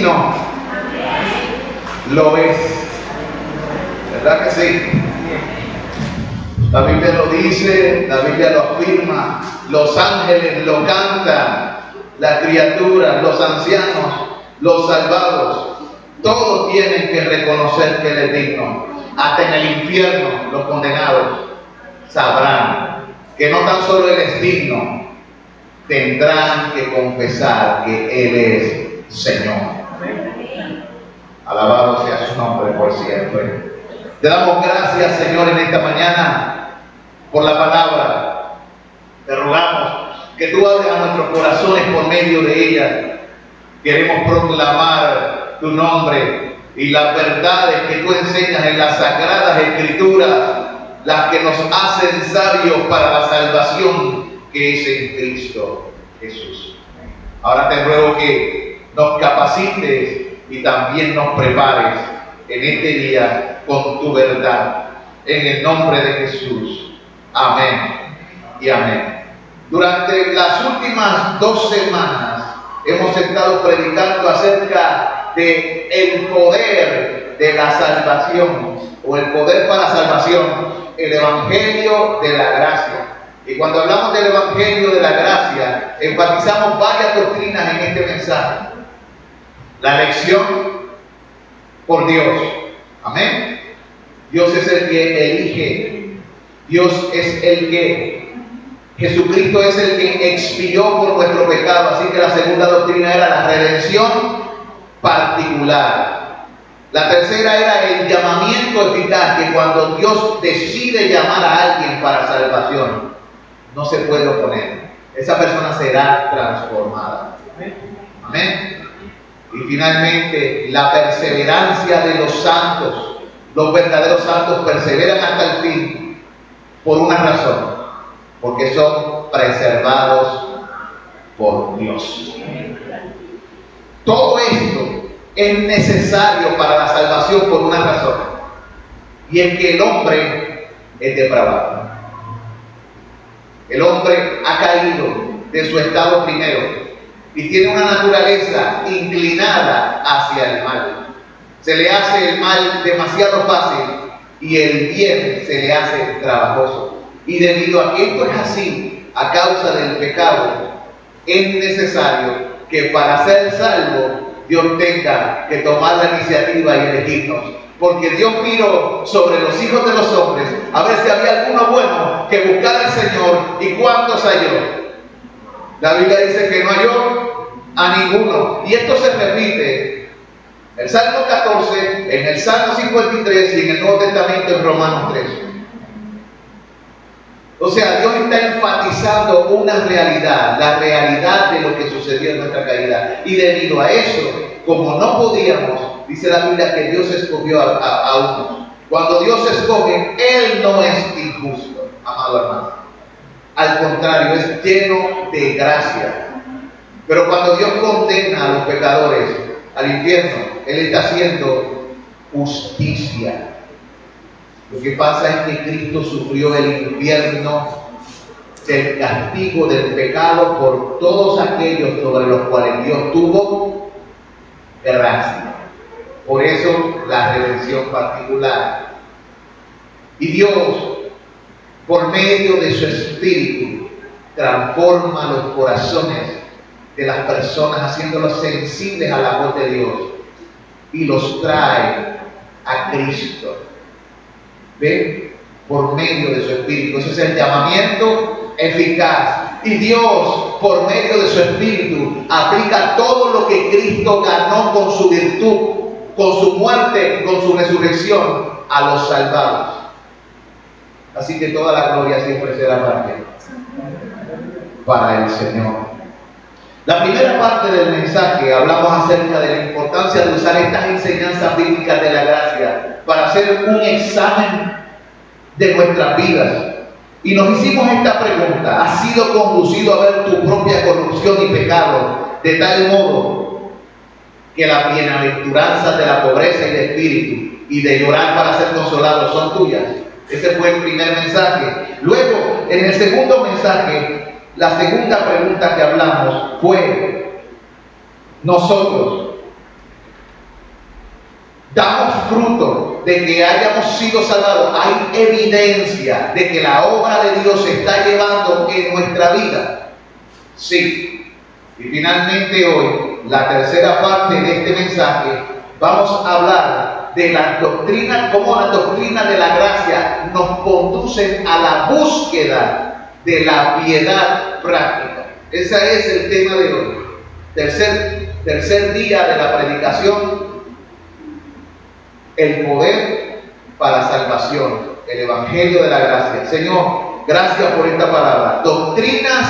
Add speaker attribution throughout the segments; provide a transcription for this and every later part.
Speaker 1: digno? Lo es. ¿Verdad que sí? La Biblia lo dice, la Biblia lo afirma, los ángeles lo cantan, las criaturas, los ancianos, los salvados, todos tienen que reconocer que Él es digno. Hasta en el infierno los condenados sabrán que no tan solo Él es digno, tendrán que confesar que Él es Señor. Alabado sea su nombre por siempre. Te damos gracias, Señor, en esta mañana por la palabra. Te rogamos que tú hables a nuestros corazones por medio de ella. Queremos proclamar tu nombre y las verdades que tú enseñas en las sagradas escrituras, las que nos hacen sabios para la salvación que es en Cristo Jesús. Ahora te ruego que nos capacites y también nos prepares en este día con tu verdad, en el nombre de Jesús. Amén y amén. Durante las últimas 2 semanas hemos estado predicando acerca de el poder de la salvación, o el poder para la salvación, el Evangelio de la gracia. Y cuando hablamos del Evangelio de la gracia, enfatizamos varias doctrinas en este mensaje. La elección por Dios. Amén. Dios es el que elige. Dios es el que, Jesucristo es el que expió por nuestro pecado. Así que la segunda doctrina era la redención particular. La tercera era el llamamiento eficaz, que cuando Dios decide llamar a alguien para salvación, no se puede oponer. Esa persona será transformada. Amén. Y finalmente, la perseverancia de los santos. Los verdaderos santos perseveran hasta el fin por una razón, porque son preservados por Dios. Todo esto es necesario para la salvación por una razón, y es que el hombre es depravado. El hombre ha caído de su estado primero y tiene una naturaleza inclinada hacia el mal. Se le hace el mal demasiado fácil y el bien se le hace trabajoso. Y debido a que esto es así, a causa del pecado, es necesario que para ser salvo Dios tenga que tomar la iniciativa y elegirnos. Porque Dios miró sobre los hijos de los hombres a ver si había alguno bueno que buscara al Señor, y cuántos halló. La Biblia dice que no halló a ninguno. Y esto se repite en el Salmo 14, en el Salmo 53 y en el Nuevo Testamento en Romanos 3. O sea, Dios está enfatizando una realidad, la realidad de lo que sucedió en nuestra caída. Y debido a eso, como no podíamos, dice la Biblia que Dios escogió a unos. Cuando Dios escoge, Él no es injusto, amado hermano. Al contrario, es lleno de gracia. Pero cuando Dios condena a los pecadores al infierno, Él está haciendo justicia. Lo que pasa es que Cristo sufrió el infierno del castigo del pecado por todos aquellos sobre los cuales Dios tuvo gracia. Por eso la redención particular. Y Dios, por medio de su Espíritu, transforma los corazones de las personas, haciéndolos sensibles a la voz de Dios, y los trae a Cristo. ¿Ven? Por medio de su Espíritu. Ese es el llamamiento eficaz. Y Dios, por medio de su Espíritu, aplica todo lo que Cristo ganó con su virtud, con su muerte, con su resurrección, a los salvados. Así que toda la gloria siempre será para el Señor. La primera parte del mensaje hablamos acerca de la importancia de usar estas enseñanzas bíblicas de la gracia para hacer un examen de nuestras vidas. Y nos hicimos esta pregunta: ¿has sido conducido a ver tu propia corrupción y pecado de tal modo que las bienaventuranzas de la pobreza y de espíritu y de llorar para ser consolado son tuyas? Ese fue el primer mensaje. Luego, en el segundo mensaje, la segunda pregunta que hablamos fue: nosotros, de que hayamos sido salvados, hay evidencia de que la obra de Dios se está llevando en nuestra vida. Sí. Y finalmente hoy, la tercera parte de este mensaje, vamos a hablar de las doctrinas, cómo las doctrinas de la gracia nos conducen a la búsqueda de la piedad práctica. Ese es el tema de hoy. Tercer día de la predicación, el poder para salvación, el Evangelio de la gracia. Señor, gracias por esta palabra. Doctrinas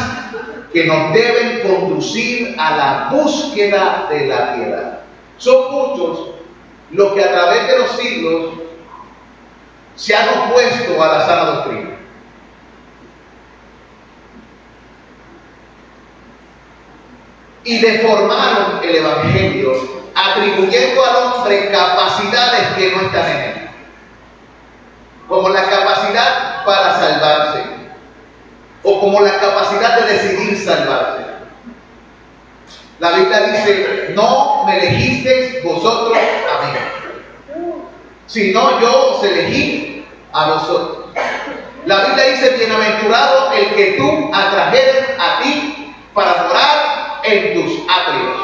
Speaker 1: que nos deben conducir a la búsqueda de la piedad. Son muchos los que a través de los siglos se han opuesto a la sana doctrina. Y deformaron el Evangelio, atribuyendo al hombre capacidades que no están en él, como la capacidad para salvarse, o como la capacidad de decidir salvarse. La Biblia dice: no me elegisteis vosotros a mí, sino yo os elegí a vosotros. La Biblia dice: bienaventurado el que tú atrajeres a ti para morar en tus atrios.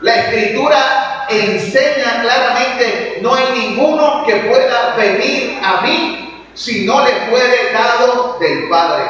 Speaker 1: La Escritura enseña claramente: no hay ninguno que pueda venir a mí si no le fuere dado del Padre.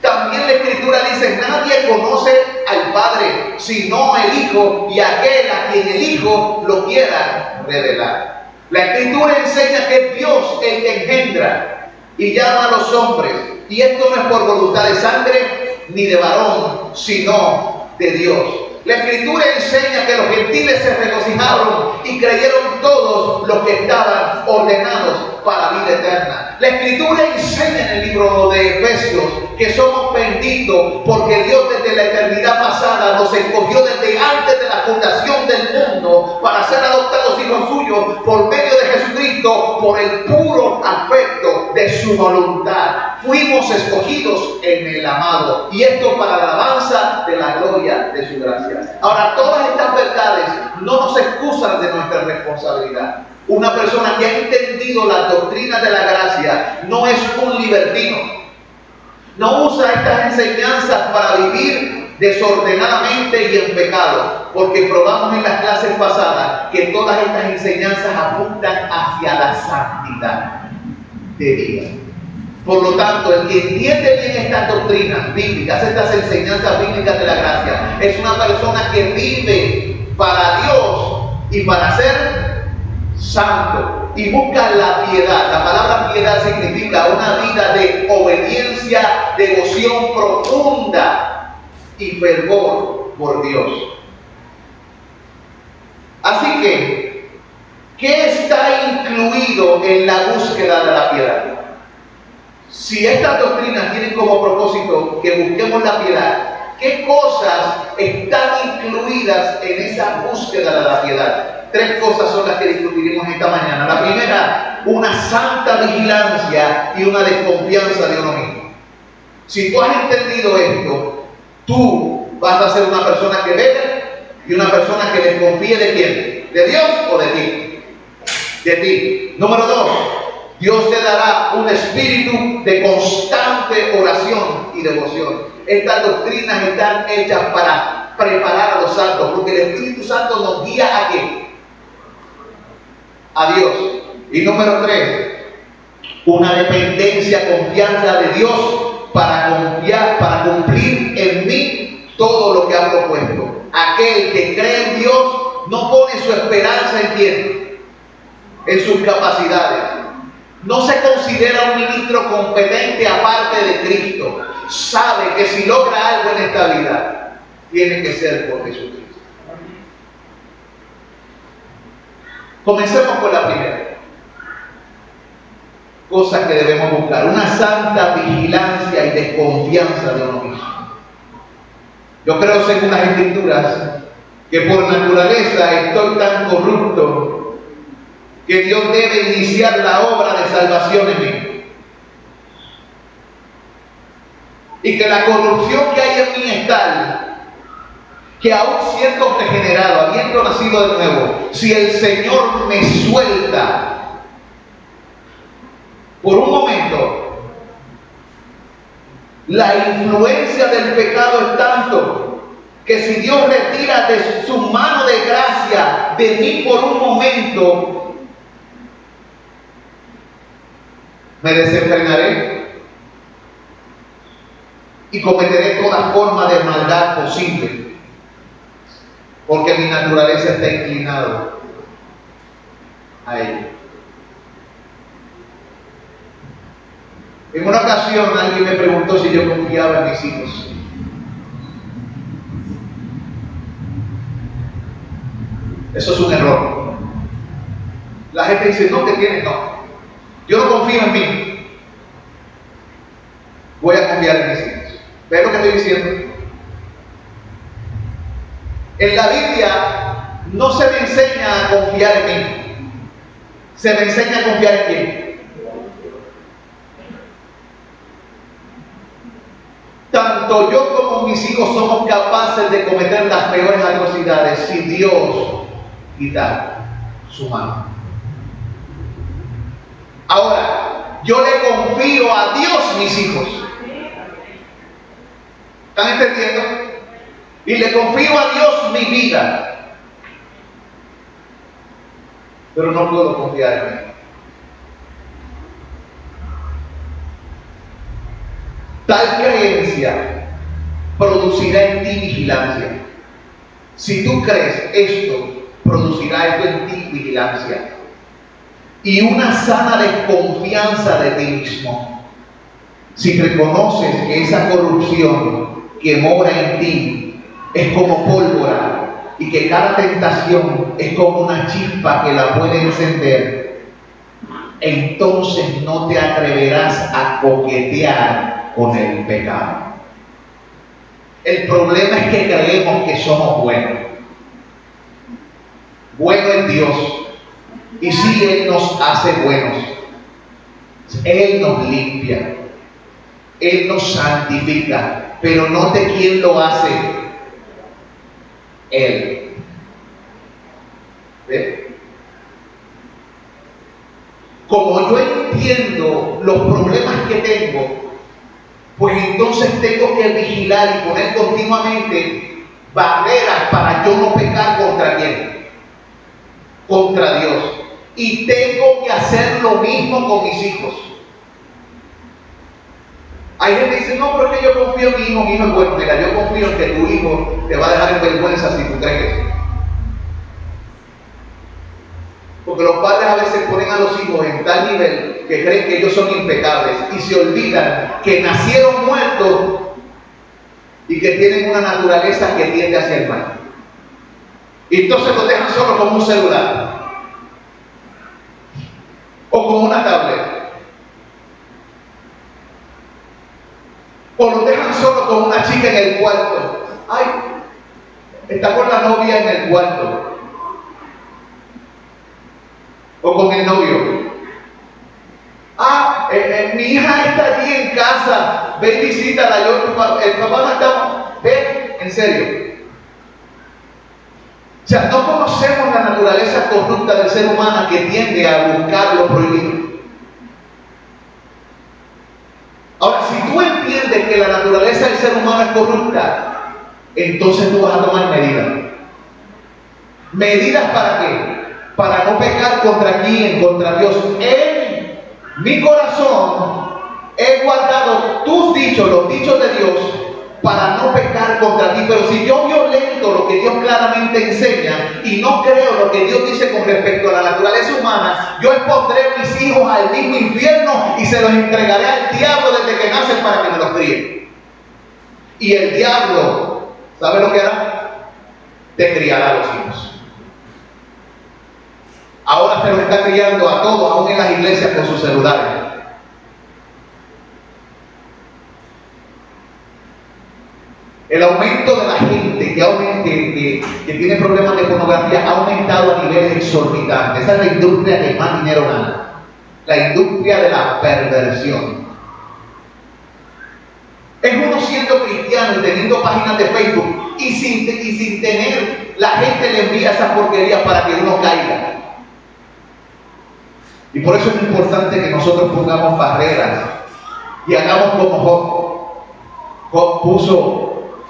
Speaker 1: También la Escritura dice: nadie conoce al Padre sino el Hijo, y aquel a quien el Hijo lo quiera revelar. La Escritura enseña que es Dios el que engendra y llama a los hombres, y esto no es por voluntad de sangre ni de varón, sino de Dios. La Escritura enseña que los gentiles se regocijaron y creyeron todos los que estaban ordenados para vida eterna. La Escritura enseña en el libro de Efesios que somos benditos porque Dios desde la eternidad pasada nos escogió desde antes de la fundación del mundo para ser adoptados hijos suyos por medio de Jesucristo, por el puro afecto de su voluntad. Fuimos escogidos en el amado, y esto para la alabanza de la gloria de su gracia. Ahora, todas estas verdades no nos excusan de nuestra responsabilidad. Una persona que ha entendido las doctrinas de la gracia no es un libertino. No usa estas enseñanzas para vivir desordenadamente y en pecado, porque probamos en las clases pasadas que todas estas enseñanzas apuntan hacia la santidad de vida. Por lo tanto, el que entiende bien estas doctrinas bíblicas, estas enseñanzas bíblicas de la gracia, es una persona que vive para Dios y para ser santo, y busca la piedad. La palabra piedad significa una vida de obediencia, devoción profunda y fervor por Dios. Así que, ¿qué está incluido en la búsqueda de la piedad? Si estas doctrinas tienen como propósito que busquemos la piedad, ¿qué cosas están incluidas en esa búsqueda de la piedad? 3 cosas son las que discutiremos esta mañana. La primera, una santa vigilancia y una desconfianza de uno mismo. Si tú has entendido esto, tú vas a ser una persona que vele y una persona que desconfíe ¿de quién? ¿De Dios o de ti? De ti. Número 2, Dios te dará un espíritu de constante oración y devoción. Estas doctrinas están hechas para preparar a los santos, porque el Espíritu Santo nos guía ¿a qué? A Dios. Y número 3, una dependencia, confianza de Dios para cumplir en mí todo lo que ha propuesto. Aquel que cree en Dios no pone su esperanza en quién, en sus capacidades. No se considera un ministro competente aparte de Cristo. Sabe que si logra algo en esta vida, tiene que ser por Jesucristo. Comencemos con la primera cosa que debemos buscar: una santa vigilancia y desconfianza de uno mismo. Yo creo, según las Escrituras, que por naturaleza estoy tan corrupto que Dios debe iniciar la obra de salvación en mí, y que la corrupción que hay en mí es tal que aún siendo regenerado, habiendo nacido de nuevo, si el Señor me suelta, Por un momento, la influencia del pecado es tanto que si Dios retira de su mano de gracia de mí por un momento, me desenfrenaré y cometeré toda forma de maldad posible, porque mi naturaleza está inclinada a ello. En una ocasión alguien me preguntó si yo confiaba en mis hijos. Eso es un error. La gente dice, no, que tienes, no. Yo no confío en mí. Voy a confiar en mis hijos. ¿Ves lo que estoy diciendo? En la Biblia no se me enseña a confiar en mí. Se me enseña a confiar en quién. Tanto yo como mis hijos somos capaces de cometer las peores atrocidades si Dios quita su mano. Ahora, yo le confío a Dios mis hijos. ¿Están entendiendo? Y le confío a Dios mi vida. Pero no puedo confiar en Él. Tal creencia producirá en ti vigilancia. Si tú crees esto, producirá esto en ti vigilancia. Y una sana desconfianza de ti mismo. Si reconoces que esa corrupción que mora en ti es como pólvora y que cada tentación es como una chispa que la puede encender, entonces no te atreverás a coquetear con el pecado. El problema es que creemos que somos buenos. Bueno es Dios. Y sí, Él nos hace buenos. Él nos limpia. Él nos santifica. Pero note quién lo hace. Él. ¿Ve? Como yo entiendo los problemas que tengo, pues entonces tengo que vigilar y poner continuamente barreras para yo no pecar contra quién, contra Dios. Y tengo que hacer lo mismo con mis hijos. Hay gente que dice, no, pero es que yo confío en mi hijo es bueno. Mira, yo confío en que tu hijo te va a dejar en vergüenza si tú crees eso. Porque los padres a veces ponen a los hijos en tal nivel que creen que ellos son impecables y se olvidan que nacieron muertos y que tienen una naturaleza que tiende hacia el mal. Y entonces los dejan solo con un celular o con una tablet, o los dejan solo con una chica en el cuarto. Ay, está con la novia en el cuarto. O con el novio. Mi hija está allí en casa, ve y visítala. El papá no está. Ven, en serio. O sea, no conocemos la naturaleza corrupta del ser humano que tiende a buscar lo prohibido. Ahora, si tú entiendes que la naturaleza del ser humano es corrupta, entonces tú vas a tomar medidas. ¿Medidas para qué? Para no pecar contra quién, contra Dios. En mi corazón he guardado tus dichos, los dichos de Dios, para no pecar contra ti. Pero si yo violento lo que Dios claramente enseña y no creo lo que Dios dice con respecto a la naturaleza humana, yo expondré a mis hijos al mismo infierno y se los entregaré al diablo desde que nacen para que me los críe. Y el diablo, ¿sabe lo que hará? Te criará a los hijos. Ahora se los está criando a todos, aún en las iglesias con sus celulares. El aumento de la gente que tiene problemas de pornografía ha aumentado a niveles exorbitantes. Esa es la industria que más dinero gana. La industria de la perversión. Es uno siendo cristiano y teniendo páginas de Facebook y sin tener, la gente le envía esas porquerías para que uno caiga. Y por eso es importante que nosotros pongamos barreras y hagamos como Job puso,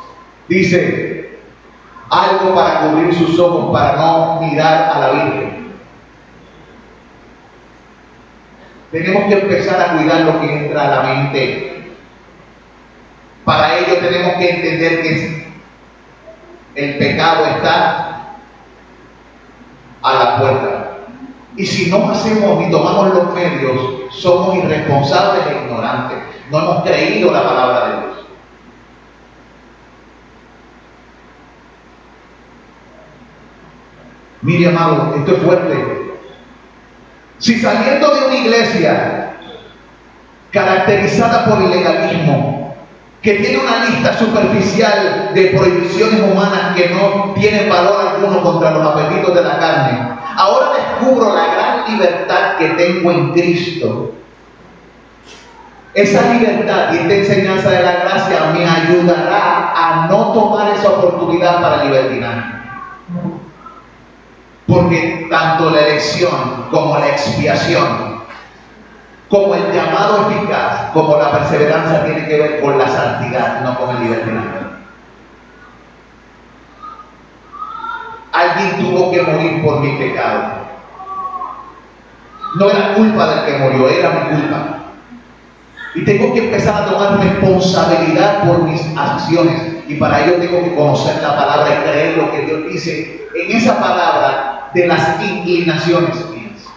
Speaker 1: dice, algo para cubrir sus ojos, para no mirar a la Virgen. Tenemos que empezar a cuidar lo que entra a la mente. Para ello tenemos que entender que el pecado está a la puerta. Y si no hacemos ni tomamos los medios, somos irresponsables e ignorantes. No hemos creído la palabra de Dios. Mire, amado, esto es fuerte. Si saliendo de una iglesia caracterizada por el legalismo, que tiene una lista superficial de prohibiciones humanas que no tienen valor alguno contra los apetitos de la carne, ahora descubro la gran libertad que tengo en Cristo. Esa libertad y esta enseñanza de la gracia me ayudará a no tomar esa oportunidad para el libertinaje. Porque tanto la elección como la expiación, como el llamado eficaz, como la perseverancia tiene que ver con la santidad, no con el libertinaje. Alguien tuvo que morir por mi pecado. No era culpa del que murió, era mi culpa. Y tengo que empezar a tomar responsabilidad por mis acciones. Y para ello tengo que conocer la palabra y creer lo que Dios dice en esa palabra de las inclinaciones mías.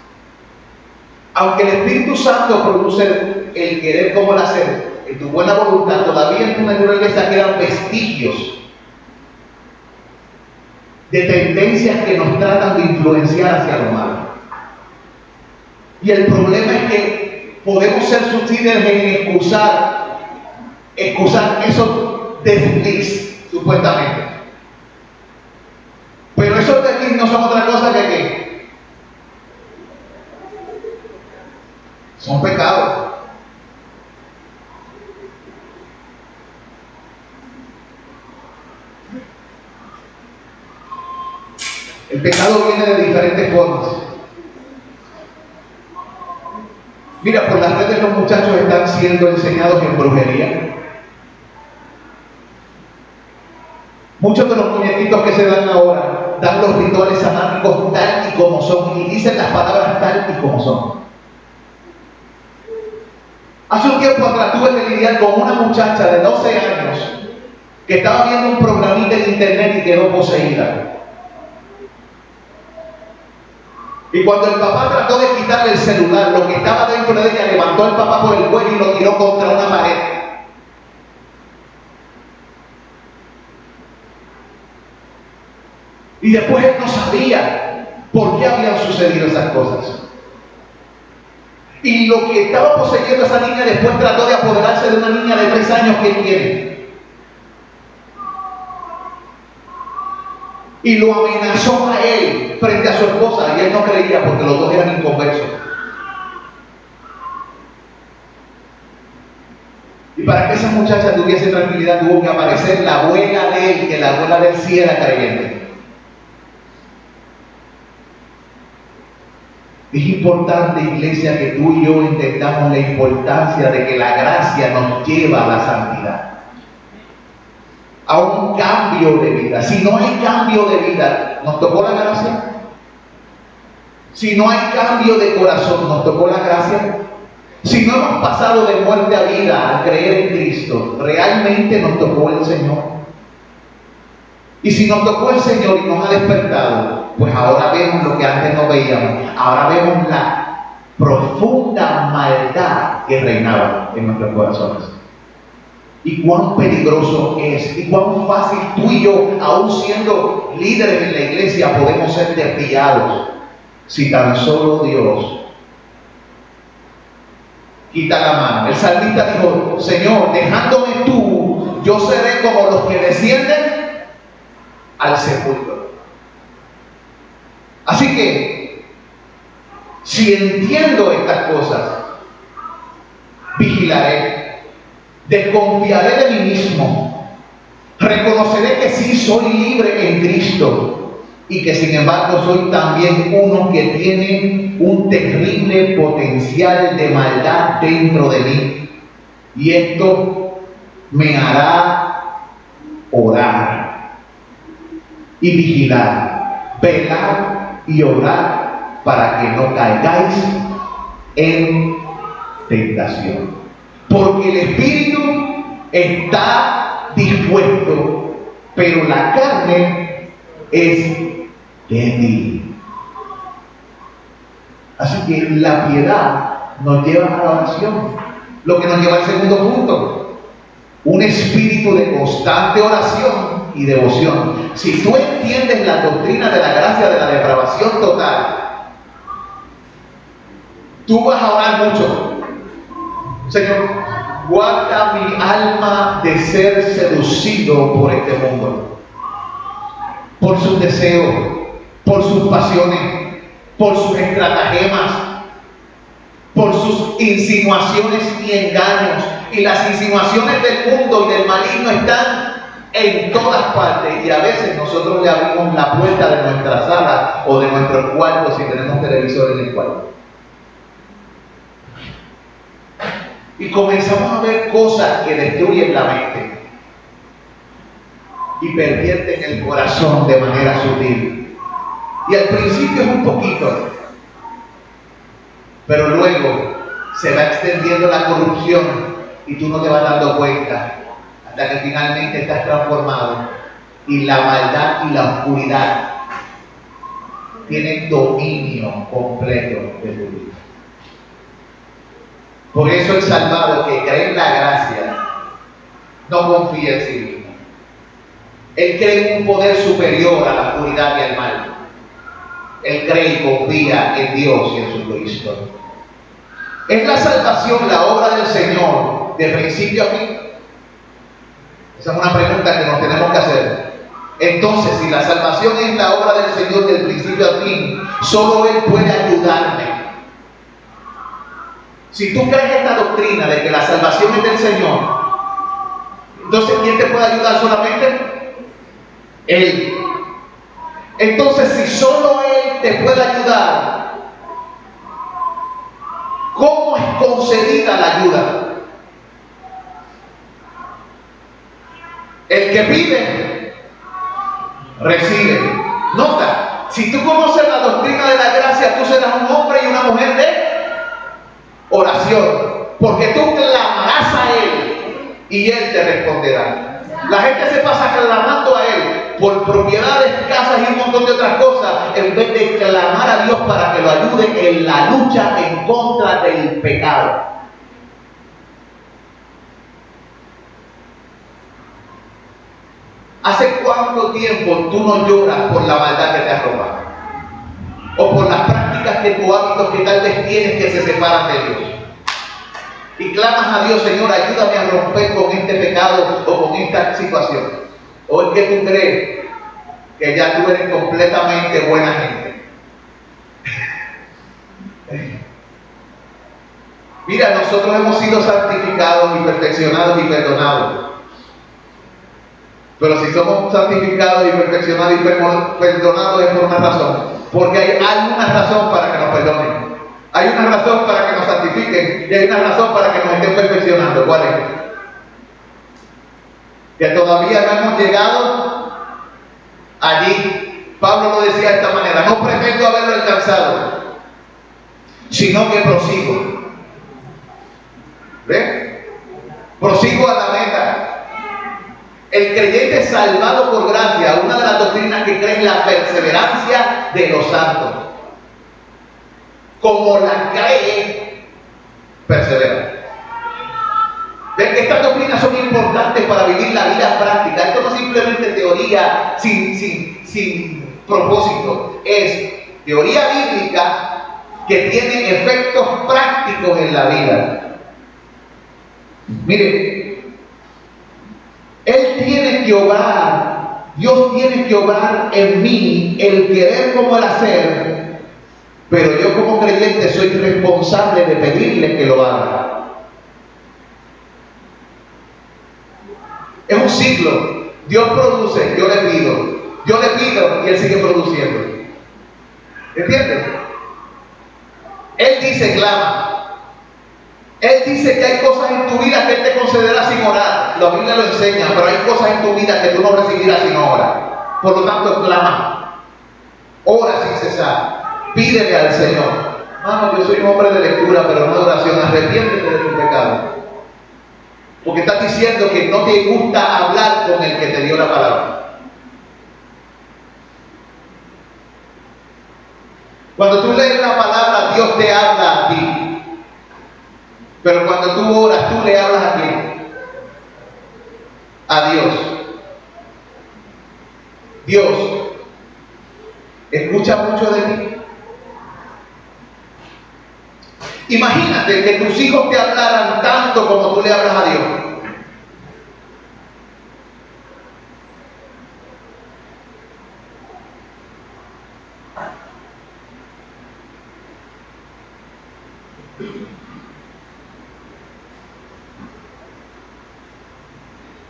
Speaker 1: Aunque el Espíritu Santo produce el querer como el hacer, en tu buena voluntad, todavía en tu naturaleza quedan vestigios de tendencias que nos tratan de influenciar hacia lo malo. Y el problema es que podemos ser suicidas en excusar esos desliz, supuestamente. Pero esos desliz no son otra cosa que son pecados. El pecado viene de diferentes formas. Mira, por las redes los muchachos están siendo enseñados en brujería. Muchos de los muñequitos que se dan ahora dan los rituales satánicos tal y como son y dicen las palabras tal y como son. Hace un tiempo atrás tuve que lidiar con una muchacha de 12 años que estaba viendo un programita en internet y quedó poseída. Y cuando el papá trató de quitarle el celular, lo que estaba dentro de ella levantó al papá por el cuello y lo tiró contra una pared. Y después él no sabía por qué habían sucedido esas cosas. Y lo que estaba poseyendo a esa niña después trató de apoderarse de una niña de 3 años que él tiene. Y lo amenazó a él frente a su esposa, y él no creía porque los dos eran inconversos. Y para que esa muchacha tuviese tranquilidad tuvo que aparecer la abuela de él, que la abuela de él sí era creyente. Es importante, iglesia, que tú y yo entendamos la importancia de que la gracia nos lleva a la santidad, a un cambio de vida. Si no hay cambio de vida, ¿nos tocó la gracia? Si no hay cambio de corazón, ¿nos tocó la gracia? Si no hemos pasado de muerte a vida al creer en Cristo, ¿realmente nos tocó el Señor? Y si nos tocó el Señor y nos ha despertado, pues ahora vemos lo que antes no veíamos. Ahora vemos la profunda maldad que reinaba en nuestros corazones. Y cuán peligroso es, y cuán fácil tú y yo, aún siendo líderes en la iglesia, podemos ser desviados si tan solo Dios quita la mano. El salmista dijo: Señor, dejándome tú, yo seré como los que descienden al sepulcro. Así que, si entiendo estas cosas, vigilaré, desconfiaré de mí mismo, reconoceré que sí soy libre en Cristo y que sin embargo soy también uno que tiene un terrible potencial de maldad dentro de mí. Y esto me hará orar y vigilar, velar y orar para que no caigáis en tentación. Porque el espíritu está dispuesto, pero la carne es débil. Así que la piedad nos lleva a la oración, lo que nos lleva al segundo punto: un espíritu de constante oración y devoción. Si tú entiendes la doctrina de la gracia de la depravación total, tú vas a orar mucho. Señor, guarda mi alma de ser seducido por este mundo, por sus deseos, por sus pasiones, por sus estratagemas, por sus insinuaciones y engaños. Y las insinuaciones del mundo y del maligno están en todas partes, y a veces nosotros le abrimos la puerta de nuestra sala o de nuestro cuarto si tenemos televisor en el cuarto. Y comenzamos a ver cosas que destruyen la mente y pervierten el corazón de manera sutil. Y al principio es un poquito, pero luego se va extendiendo la corrupción y tú no te vas dando cuenta hasta que finalmente estás transformado y la maldad y la oscuridad tienen dominio completo de tu vida. Por eso el salvado que cree en la gracia no confía en sí mismo. Él cree en un poder superior a la oscuridad y al mal. Él cree y confía en Dios y en su Cristo. ¿Es la salvación la obra del Señor de principio a fin? Esa es una pregunta que nos tenemos que hacer. Entonces, si la salvación es la obra del Señor del principio a fin, solo Él puede ayudarme. Si tú crees esta doctrina de que la salvación es del Señor, entonces ¿quién te puede ayudar solamente? Él. Entonces, si solo Él te puede ayudar, ¿cómo es concedida la ayuda? El que pide, recibe. Nota, si tú conoces la doctrina de la gracia, tú serás un hombre y una mujer de oración, porque tú clamarás a Él y Él te responderá. La gente se pasa clamando a Él por propiedades, casas y un montón de otras cosas, en vez de clamar a Dios para que lo ayude en la lucha en contra del pecado. ¿Hace cuánto tiempo tú no lloras por la maldad que te arropa? O por las prácticas que tu hábitos que tal vez tienes que se separan de Dios. Y clamas a Dios: Señor, ayúdame a romper con este pecado o con esta situación. ¿O es que tú crees que ya tú eres completamente buena gente? Mira, nosotros hemos sido santificados y perfeccionados y perdonados. Pero si somos santificados y perfeccionados y perdonados es por una razón. Porque hay una razón para que nos perdonen. Hay una razón para que nos santifiquen y hay una razón para que nos estén perfeccionando. ¿Cuál es? Que todavía no hemos llegado allí. Pablo lo decía de esta manera: no pretendo haberlo alcanzado, sino que prosigo. ¿Ven? Prosigo a la meta. El creyente salvado por gracia, una de las doctrinas que cree es la perseverancia de los santos. Como la cree, persevera. ¿Ven? Estas doctrinas son importantes para vivir la vida práctica. Esto no es simplemente teoría sin propósito. Es teoría bíblica que tiene efectos prácticos en la vida. Mire, Él tiene que obrar, Dios tiene que obrar en mí el querer como el hacer, pero yo como creyente soy responsable de pedirle que lo haga. Es un ciclo. Dios produce, yo le pido. Yo le pido y Él sigue produciendo. ¿Entiendes? Él dice, clama. Él dice que hay cosas en tu vida que Él te concederá sin orar. La Biblia lo enseña, pero hay cosas en tu vida que tú no recibirás sin orar. Por lo tanto, clama. Ora sin cesar. Pídele al Señor. Mano, yo soy un hombre de lectura, pero no de oración. Arrepiéntete de tu pecado. Porque estás diciendo que no te gusta hablar con el que te dio la palabra. Cuando tú lees la palabra, Dios te habla a ti. Pero cuando tú oras, tú le hablas a quién? A Dios. Dios escucha mucho de ti. Imagínate que tus hijos te hablaran tanto como tú le hablas a Dios.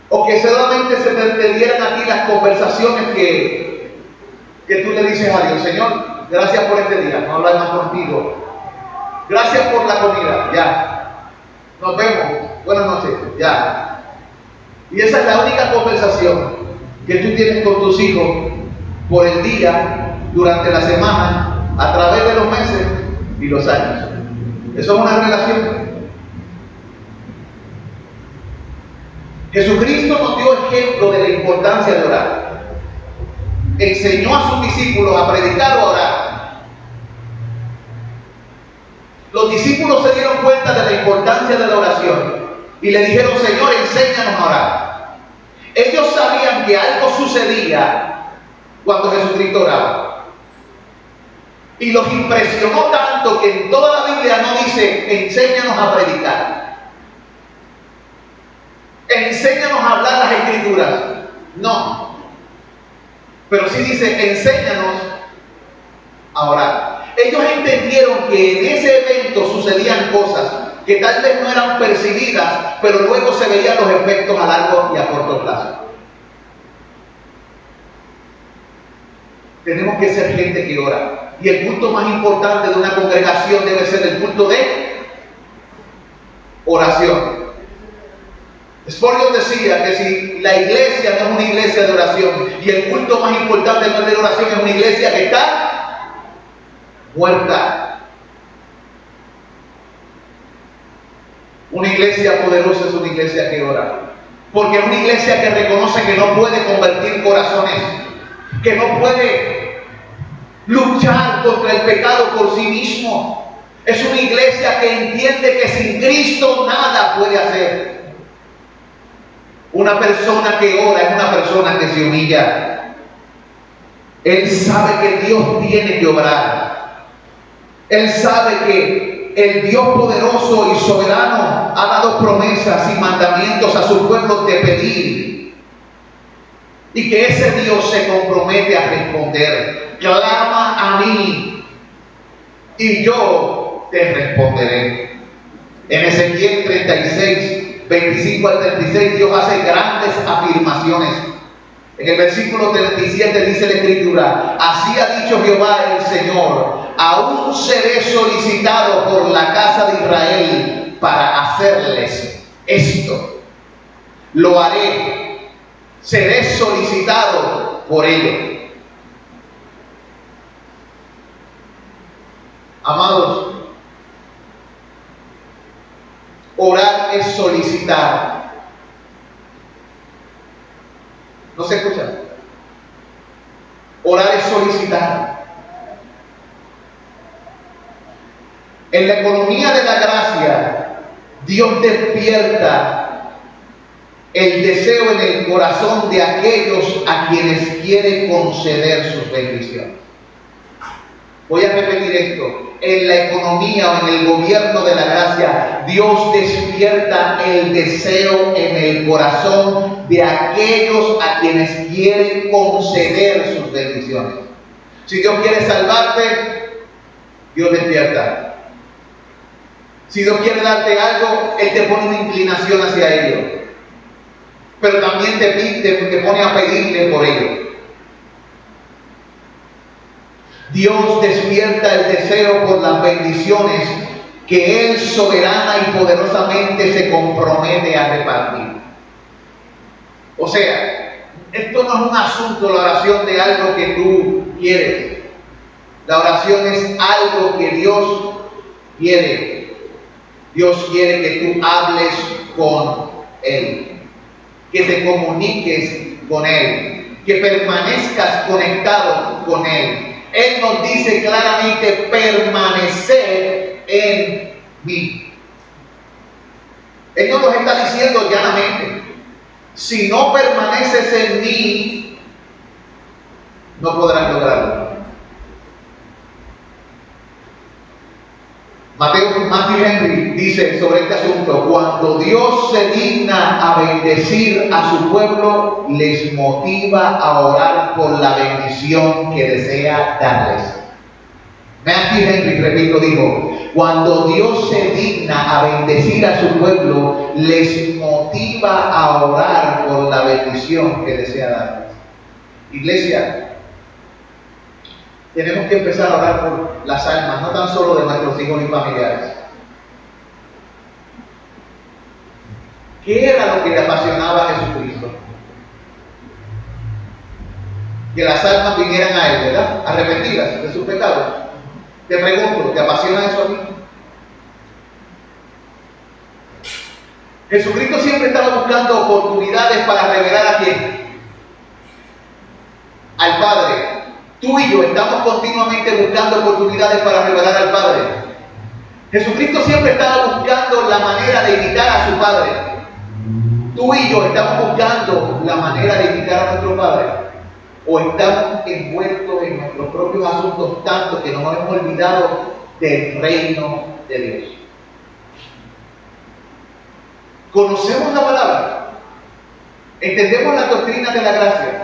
Speaker 1: O que solamente se te dieran a ti las conversaciones que tú le dices a Dios. Señor, gracias por este día, no hablar más contigo. Gracias por la comida, ya. Nos vemos, buenas noches, ya. Y esa es la única conversación que tú tienes con tus hijos por el día, durante la semana, a través de los meses y los años. Eso es una relación. Jesucristo nos dio ejemplo de la importancia de orar. Enseñó a sus discípulos a predicar o orar. Los discípulos se dieron cuenta de la importancia de la oración y le dijeron, Señor, enséñanos a orar. Ellos sabían que algo sucedía cuando Jesucristo oraba. Y los impresionó tanto que en toda la Biblia no dice, enséñanos a predicar. Enséñanos a hablar las Escrituras. No. Pero sí dice, enséñanos a orar. Ellos entendieron que en ese evento sucedían cosas que tal vez no eran percibidas, pero luego se veían los efectos a largo y a corto plazo. Tenemos que ser gente que ora. Y el culto más importante de una congregación debe ser el culto de oración. Spurgeon decía que si la iglesia no es una iglesia de oración y el culto más importante no es de oración, es una iglesia que está muerta. Una iglesia poderosa es una iglesia que ora. Porque es una iglesia que reconoce que no puede convertir corazones, que no puede luchar contra el pecado por sí mismo. Es una iglesia que entiende que sin Cristo nada puede hacer. Una persona que ora es una persona que se humilla. Él sabe que Dios tiene que obrar. Él sabe que el Dios poderoso y soberano ha dado promesas y mandamientos a su pueblo de pedir. Y que ese Dios se compromete a responder. Clama a mí y yo te responderé. En Ezequiel 36, 25 al 36, Dios hace grandes afirmaciones. En el versículo 37 dice la Escritura, así ha dicho Jehová el Señor, aún seré solicitado por la casa de Israel para hacerles esto. Lo haré, seré solicitado por ellos. Amados, orar es solicitar. ¿No se escucha? Orar es solicitar. En la economía de la gracia, Dios despierta el deseo en el corazón de aquellos a quienes quiere conceder sus bendiciones. Voy a repetir esto. En la economía o en el gobierno de la gracia, Dios despierta el deseo en el corazón de aquellos a quienes quiere conceder sus bendiciones. Si Dios quiere salvarte, Dios despierta. Si Dios quiere darte algo, Él te pone una inclinación hacia ello. Pero también te pone a pedirle por ello. Dios despierta el deseo por las bendiciones que Él soberana y poderosamente se compromete a repartir. O sea, esto no es un asunto, la oración, de algo que tú quieres. La oración es algo que Dios quiere. Dios quiere que tú hables con Él, que te comuniques con Él, que permanezcas conectado con Él. Él nos dice claramente: permanecer en mí. Él nos lo está diciendo llanamente. Si no permaneces en mí, no podrás lograrlo. Matthew Henry dice sobre este asunto: cuando Dios se digna a bendecir a su pueblo, les motiva a orar por la bendición que desea darles. Matthew Henry, repito, dijo: cuando Dios se digna a bendecir a su pueblo, les motiva a orar por la bendición que desea darles. Iglesia, tenemos que empezar a orar por las almas, no tan solo de nuestros hijos y familiares. ¿Qué era lo que le apasionaba a Jesucristo? Que las almas vinieran a Él, ¿verdad? Arrepentidas de sus pecados. Te pregunto, ¿te apasiona eso a ti? Jesucristo siempre estaba buscando oportunidades para revelar a quién. Al Padre. Tú y yo estamos continuamente buscando oportunidades para revelar al Padre. Jesucristo siempre estaba buscando la manera de imitar a su Padre. Tú y yo estamos buscando la manera de imitar a nuestro Padre. O estamos envueltos en nuestros propios asuntos tanto que nos hemos olvidado del reino de Dios. Conocemos la palabra. Entendemos la doctrina de la gracia.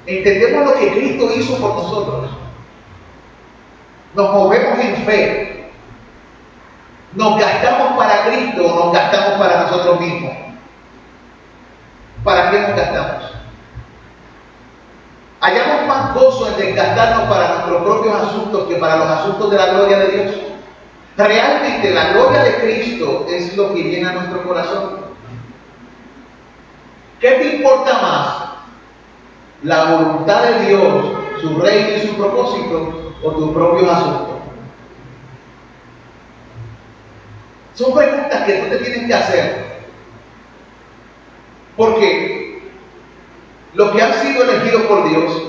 Speaker 1: Entendemos lo que Cristo hizo por nosotros. Nos movemos en fe. Nos gastamos para Cristo o nos gastamos para nosotros mismos. ¿Para qué nos gastamos? Hallamos más gozo en desgastarnos para nuestros propios asuntos que para los asuntos de la gloria de Dios. Realmente la gloria de Cristo es lo que llena nuestro corazón. ¿Qué te importa más? ¿La voluntad de Dios, su reino y su propósito, o tus propios asuntos? Son preguntas que tú te tienes que hacer. Porque los que han sido elegidos por Dios,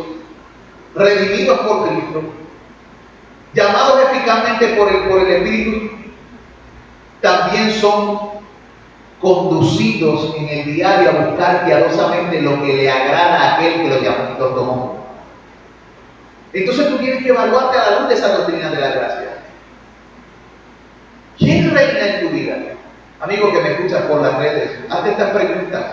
Speaker 1: redimidos por Cristo, llamados eficazmente por el Espíritu, también son conducidos en el diario a buscar piadosamente lo que le agrada a aquel que los tomó. Entonces tú tienes que evaluarte a la luz de esa doctrina de la gracia. ¿Quién reina en tu vida? Amigo que me escuchas por las redes, hazte estas preguntas.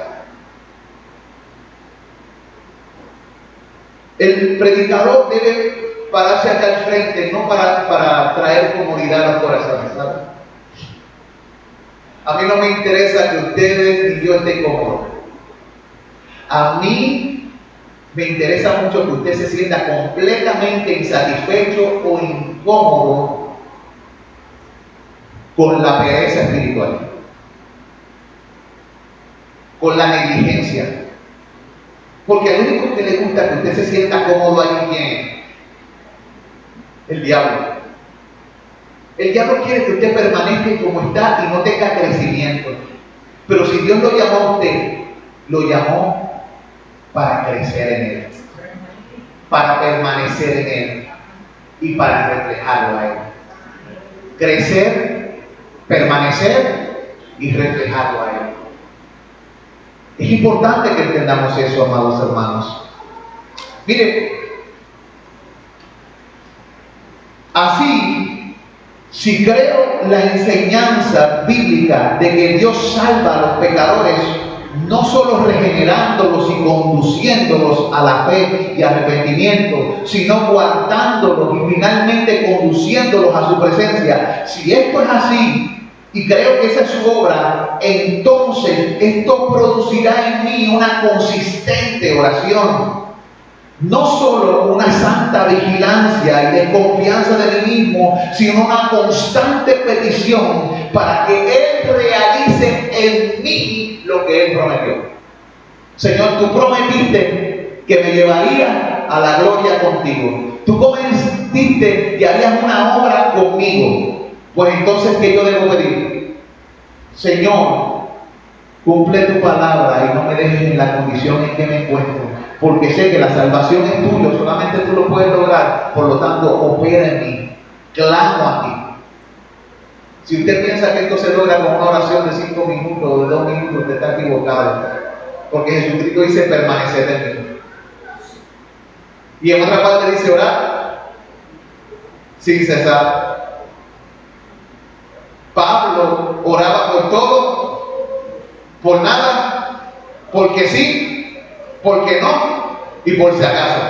Speaker 1: El predicador debe pararse acá al frente, no para traer comodidad a los corazones, ¿sabes? A mí no me interesa que ustedes ni yo esté cómodos. A mí me interesa mucho que usted se sienta completamente insatisfecho o incómodo con la pereza espiritual, con la negligencia. Porque al único que le gusta que usted se sienta cómodo ahí, ¿quién es? El diablo. El diablo quiere que usted permanezca como está y no tenga crecimiento. Pero si Dios lo llamó a usted, lo llamó para crecer en Él, para permanecer en Él y para reflejarlo a Él. Crecer, permanecer y reflejarlo a Él. Es importante que entendamos eso, amados hermanos. Mire, así, si creo la enseñanza bíblica de que Dios salva a los pecadores, no solo regenerándolos y conduciéndolos a la fe y arrepentimiento, sino guardándolos y finalmente conduciéndolos a su presencia. Si esto es así, y creo que esa es su obra, entonces esto producirá en mí una consistente oración. no solo una santa vigilancia y de confianza de mí mismo, sino una constante petición para que Él realice en mí lo que Él prometió. Señor, tú prometiste que me llevaría a la gloria contigo. Tú prometiste que harías una obra conmigo. Pues entonces, ¿qué yo debo pedir? Señor, cumple tu palabra y no me dejes en la condición en que me encuentro, porque sé que la salvación es tuya, solamente tú lo puedes lograr. Por lo tanto, opera en mí, clamo a ti. Si usted piensa que esto se logra con una oración de 5 minutos o de 2 minutos, usted está equivocado, porque Jesucristo dice permanecer en mí. Y en otra parte dice orar sin cesar. Pablo oraba por todo, por nada, porque sí, porque no y por si acaso.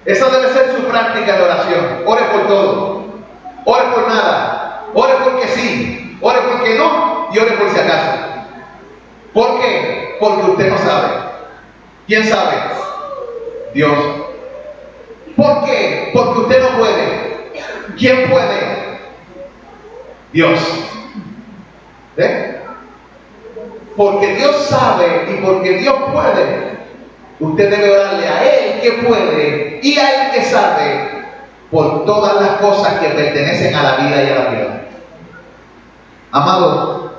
Speaker 1: Esa debe ser su práctica de oración. Ore por todo, ore por nada, ore porque sí, ore porque no y ore por si acaso. ¿Por qué? Porque usted no sabe. ¿Quién sabe? Dios. ¿Por qué? Porque usted no puede. ¿Quién puede? Dios. ¿Ve? Porque Dios sabe y porque Dios puede, usted debe orarle a Él que puede y a Él que sabe por todas las cosas que pertenecen a la vida y a la piedad. Amado,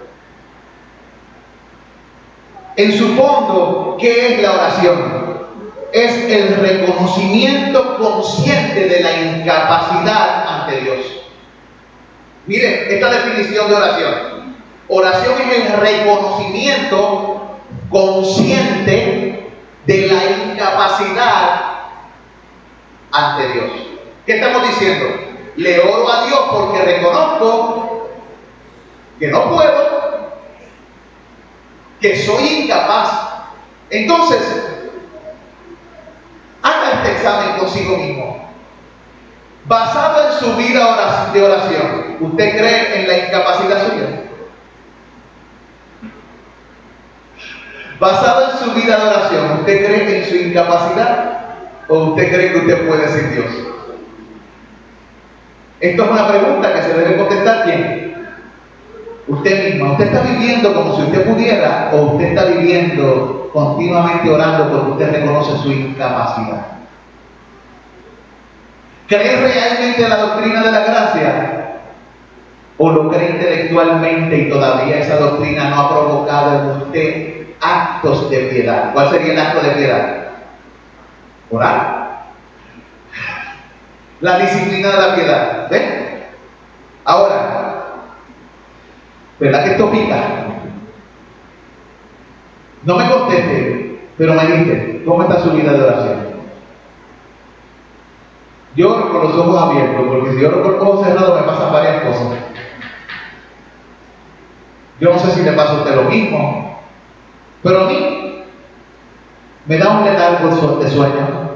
Speaker 1: en su fondo, ¿qué es la oración? Es el reconocimiento consciente de la incapacidad ante Dios. Miren, esta definición de oración. Oración es el reconocimiento consciente de la incapacidad ante Dios. ¿Qué estamos diciendo? Le oro a Dios porque reconozco que no puedo, que soy incapaz. Entonces, haga este examen consigo mismo. Basado en su vida de oración, ¿usted cree en la incapacidad suya? Basado en su vida de oración, ¿usted cree en su incapacidad o usted cree que usted puede sin Dios? Esto es una pregunta que se debe contestar ¿quién? Usted misma. ¿Usted está viviendo como si usted pudiera o usted está viviendo continuamente orando porque usted reconoce su incapacidad? ¿Cree realmente en la doctrina de la gracia? ¿O lo cree intelectualmente y todavía esa doctrina no ha provocado en usted actos de piedad? ¿Cuál sería el acto de piedad? Orar. La disciplina de la piedad. ¿Ven? Ahora, ¿verdad que esto pica? No me conteste, pero me dice, ¿cómo está su vida de oración? Yo oro con los ojos abiertos, porque si oro con los ojos cerrados me pasan varias cosas. Yo no sé si le pasa a usted lo mismo, pero a mí me da un letargo de sueño.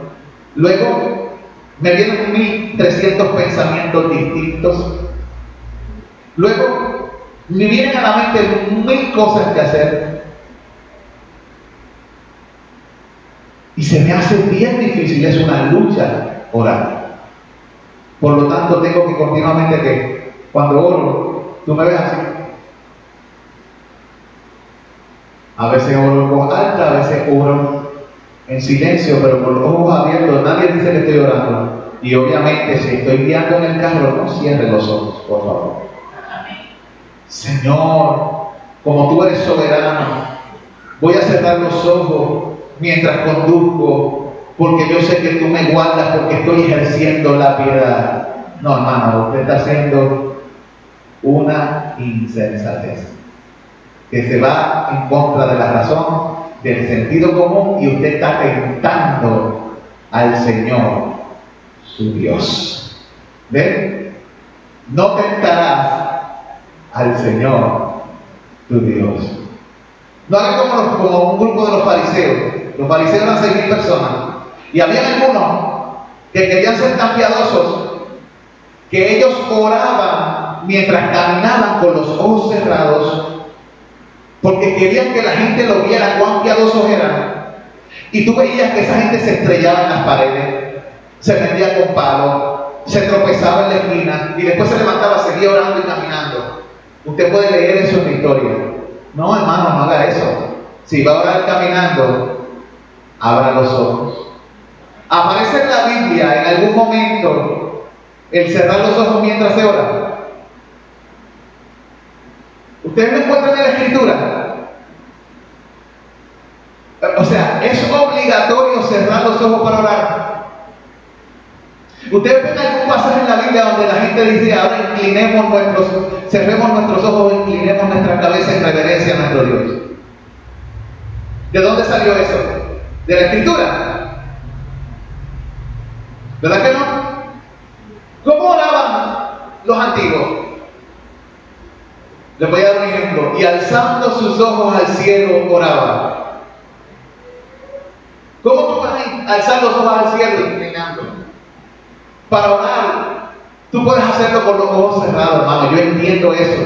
Speaker 1: Luego me vienen 1300 pensamientos distintos. Luego me vienen a la mente 1000 cosas que hacer. Y se me hace bien difícil, es una lucha orar. Por lo tanto, tengo que continuamente que, cuando oro, tú me ves así. A veces oro en voz alta, a veces oro en silencio, pero con los ojos abiertos. Nadie dice que estoy orando. Y obviamente, si estoy guiando en el carro, no cierre los ojos, por favor. Señor, como tú eres soberano, voy a cerrar los ojos mientras conduzco, porque yo sé que tú me guardas, porque estoy ejerciendo la piedad. No, hermano, usted está haciendo una insensatez que se va en contra de la razón, del sentido común, y usted está tentando al Señor, su Dios. ¿Ven? No tentarás al Señor, tu Dios. No hagan como un grupo de los fariseos. Los fariseos eran 6.000 personas. Y había algunos que querían ser tan piadosos que ellos oraban mientras caminaban con los ojos cerrados, porque querían que la gente lo viera cuán piadosos eran. Y tú veías que esa gente se estrellaba en las paredes, se metía con palos, se tropezaba en la esquina y después se levantaba, seguía orando y caminando. Usted puede leer eso en la historia. No, hermano, no haga eso. Si va a orar caminando, abra los ojos. Aparece en la Biblia en algún momento el cerrar los ojos mientras se ora. ¿Ustedes me encuentran en la Escritura? O sea, es obligatorio cerrar los ojos para orar. Ustedes ven algún pasaje en la Biblia donde la gente dice, ahora cerremos nuestros ojos, inclinemos nuestra cabeza en reverencia a nuestro Dios. ¿De dónde salió eso? ¿De la Escritura? ¿Verdad que no? ¿Cómo oraban los antiguos? Les voy a dar un ejemplo. Y alzando sus ojos al cielo oraban. ¿Cómo tú vas a alzar los ojos al cielo inclinando? Para orar, tú puedes hacerlo con los ojos cerrados, hermano. Yo entiendo eso.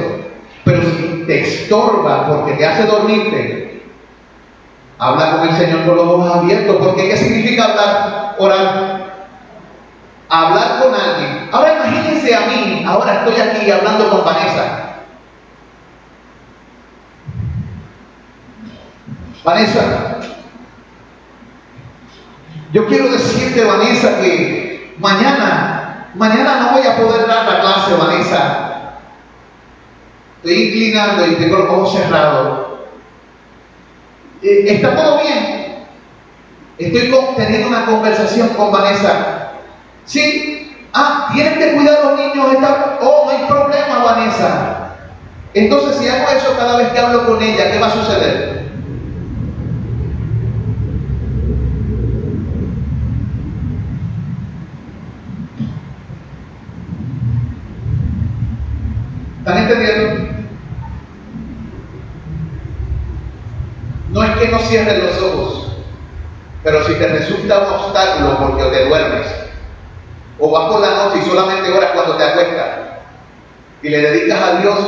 Speaker 1: Pero si te estorba porque te hace dormirte, habla con el Señor con los ojos abiertos. Porque ¿qué significa hablar? Orar. Hablar con alguien. Ahora imagínense a mí, ahora estoy aquí hablando con Vanessa. Vanessa, yo quiero decirte, Vanessa, que mañana no voy a poder dar la clase, Vanessa. Estoy inclinando y tengo los ojos cerrados. ¿Está todo bien? Estoy teniendo una conversación con Vanessa. Sí. Tienen que cuidar a los niños. No hay problema, Vanessa. Entonces, si hago eso cada vez que hablo con ella, ¿qué va a suceder? ¿Están entendiendo? No es que no cierres los ojos, pero si te resulta un obstáculo porque te duermes, o vas por la noche y solamente oras cuando te acuestas, y le dedicas a Dios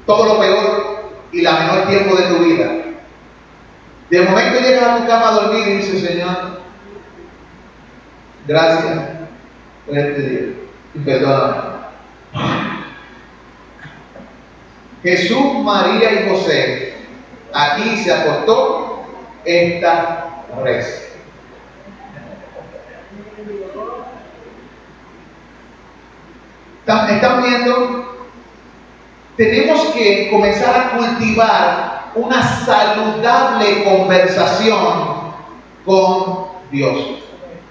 Speaker 1: todo lo peor y la menor tiempo de tu vida, de momento llegas a tu cama a dormir y dices, Señor, gracias por este día y perdóname. Jesús, María y José, aquí se acostó esta res. ¿Están viendo? Tenemos que comenzar a cultivar una saludable conversación con Dios.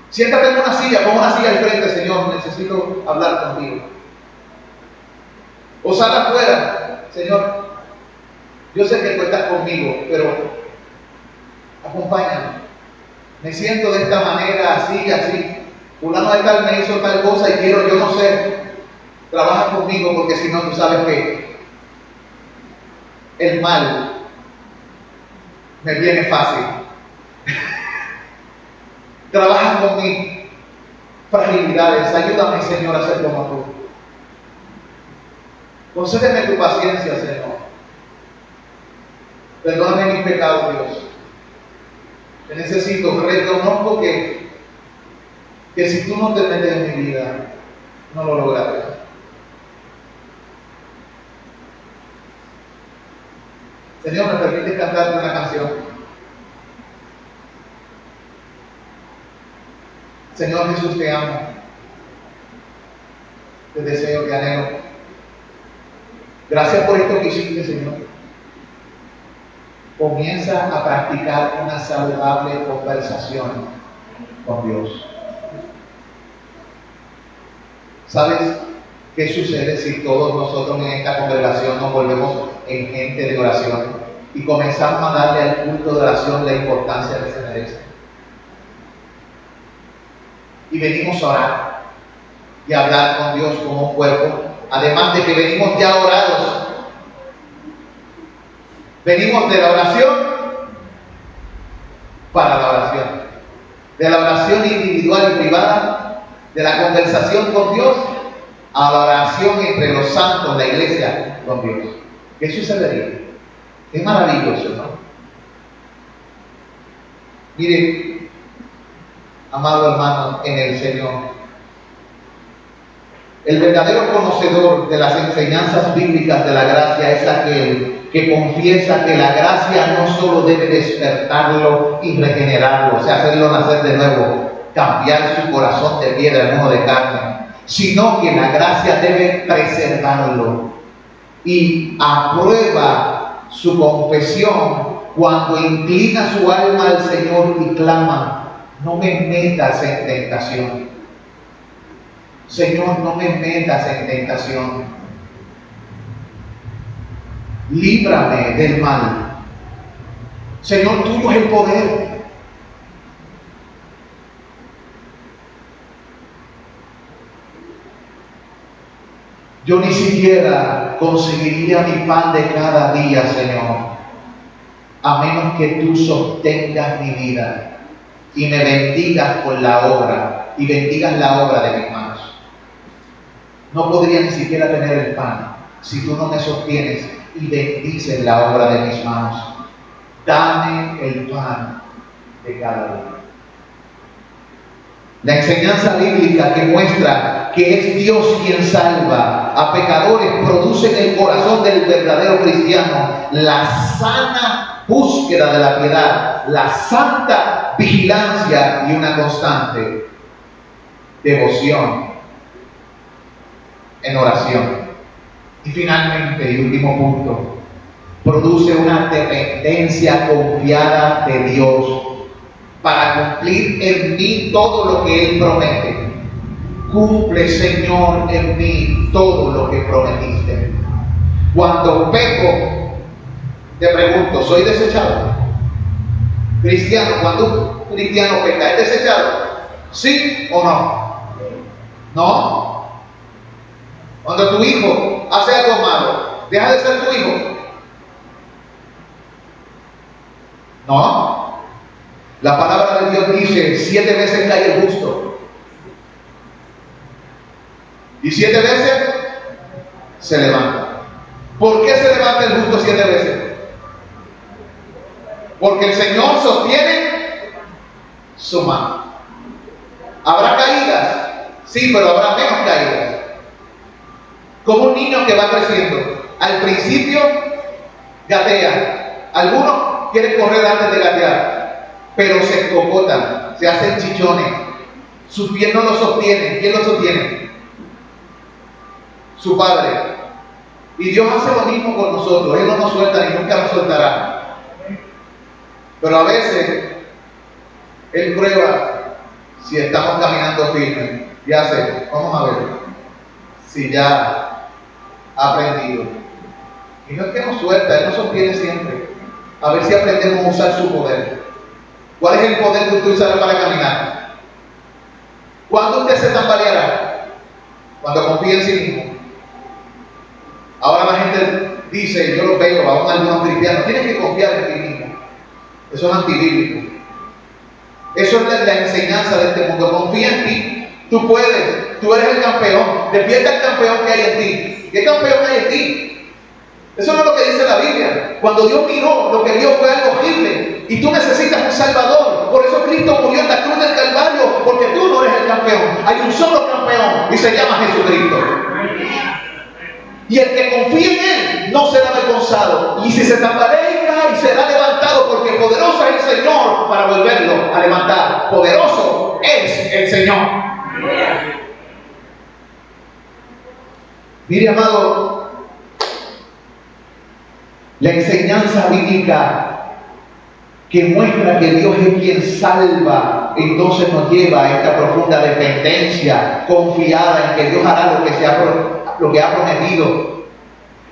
Speaker 1: Siéntate en una silla, pon una silla al frente, Señor, necesito hablar contigo. O sal afuera. Señor, yo sé que tú estás conmigo, pero acompáñame. Me siento de esta manera, así. Fulano de tal me hizo tal cosa y quiero, yo no sé. Trabaja conmigo porque si no, tú sabes que el mal me viene fácil. Trabaja con mis fragilidades. Ayúdame, Señor, a ser como tú. Concédeme tu paciencia, Señor. Perdóname mis pecados, Dios. Te necesito. Reconozco que si tú no te metes en mi vida, no lo lograré. Señor, ¿me permite cantarte una canción? Señor Jesús, te amo. Te deseo, te anhelo. Gracias por esto que hiciste, Señor. Comienza a practicar una saludable conversación con Dios. ¿Sabes qué sucede si todos nosotros en esta congregación nos volvemos en gente de oración y comenzamos a darle al culto de oración la importancia que se merece? Y venimos a orar y a hablar con Dios como un cuerpo. Además de que venimos ya orados, venimos de la oración para la oración, de la oración individual y privada, de la conversación con Dios, a la oración entre los santos, la iglesia con Dios. ¿Qué sucedería? Es maravilloso, ¿no? Mire, amado hermano en el Señor, el verdadero conocedor de las enseñanzas bíblicas de la gracia es aquel que confiesa que la gracia no solo debe despertarlo y regenerarlo, o sea, hacerlo nacer de nuevo, cambiar su corazón de piedra en uno de carne, sino que la gracia debe preservarlo y aprueba su confesión cuando inclina su alma al Señor y clama: no me metas en tentación. Señor, no me metas en tentación. Líbrame del mal. Señor, tuyo es el poder. Yo ni siquiera conseguiría mi pan de cada día, Señor, a menos que tú sostengas mi vida y me bendigas con la obra y bendigas la obra de mis manos. No podría ni siquiera tener el pan si tú no me sostienes y bendices la obra de mis manos. Dame el pan de cada día. La enseñanza bíblica que muestra que es Dios quien salva a pecadores produce en el corazón del verdadero cristiano la sana búsqueda de la piedad, la santa vigilancia y una constante devoción en oración. Y finalmente, y último punto, produce una dependencia confiada de Dios para cumplir en mí todo lo que Él promete. Cumple, Señor, en mí todo lo que prometiste. Cuando peco, te pregunto, ¿soy desechado? Cristiano, cuando un cristiano peca, ¿es desechado? ¿Sí o no? ¿No? Cuando tu hijo hace algo malo, ¿deja de ser tu hijo? No. La palabra de Dios dice: 7 veces cae el justo y 7 veces se levanta. ¿Por qué se levanta el justo 7 veces? Porque el Señor sostiene su mano. ¿Habrá caídas? Sí, pero habrá menos caídas. Como un niño que va creciendo. Al principio gatea. Algunos quieren correr antes de gatear, pero se escocotan, se hacen chichones. Sus pies no lo sostienen. ¿Quién lo sostiene? Su Padre. Y Dios hace lo mismo con nosotros. Él no nos suelta ni nunca nos soltará. Pero a veces Él prueba si estamos caminando firmes y hace: vamos a ver si ya ha aprendido. Y no es que nos suelta, Él nos sostiene siempre. A ver si aprendemos a usar su poder. ¿Cuál es el poder que usted usará para caminar? ¿Cuándo usted se tambaleará? Cuando confía en sí mismo. Ahora la gente dice, yo lo veo, aún algunos cristianos, tienes que confiar en ti mismo. Eso es antibíblico. Eso es la enseñanza de este mundo. Confía en ti. Tú puedes. Tú eres el campeón. Despierta el campeón que hay en ti. ¿Qué campeón hay en ti? Eso no es lo que dice la Biblia. Cuando Dios miró, lo que vio fue algo horrible. Y tú necesitas un Salvador. Por eso Cristo murió en la cruz del Calvario. Porque tú no eres el campeón. Hay un solo campeón y se llama Jesucristo. Y el que confía en Él no será avergonzado. Y si se tambalea y cae, será levantado, porque poderoso es el Señor para volverlo a levantar. Poderoso es el Señor. Mire, amado, la enseñanza bíblica que muestra que Dios es quien salva, entonces nos lleva a esta profunda dependencia, confiada en que Dios hará lo que ha prometido.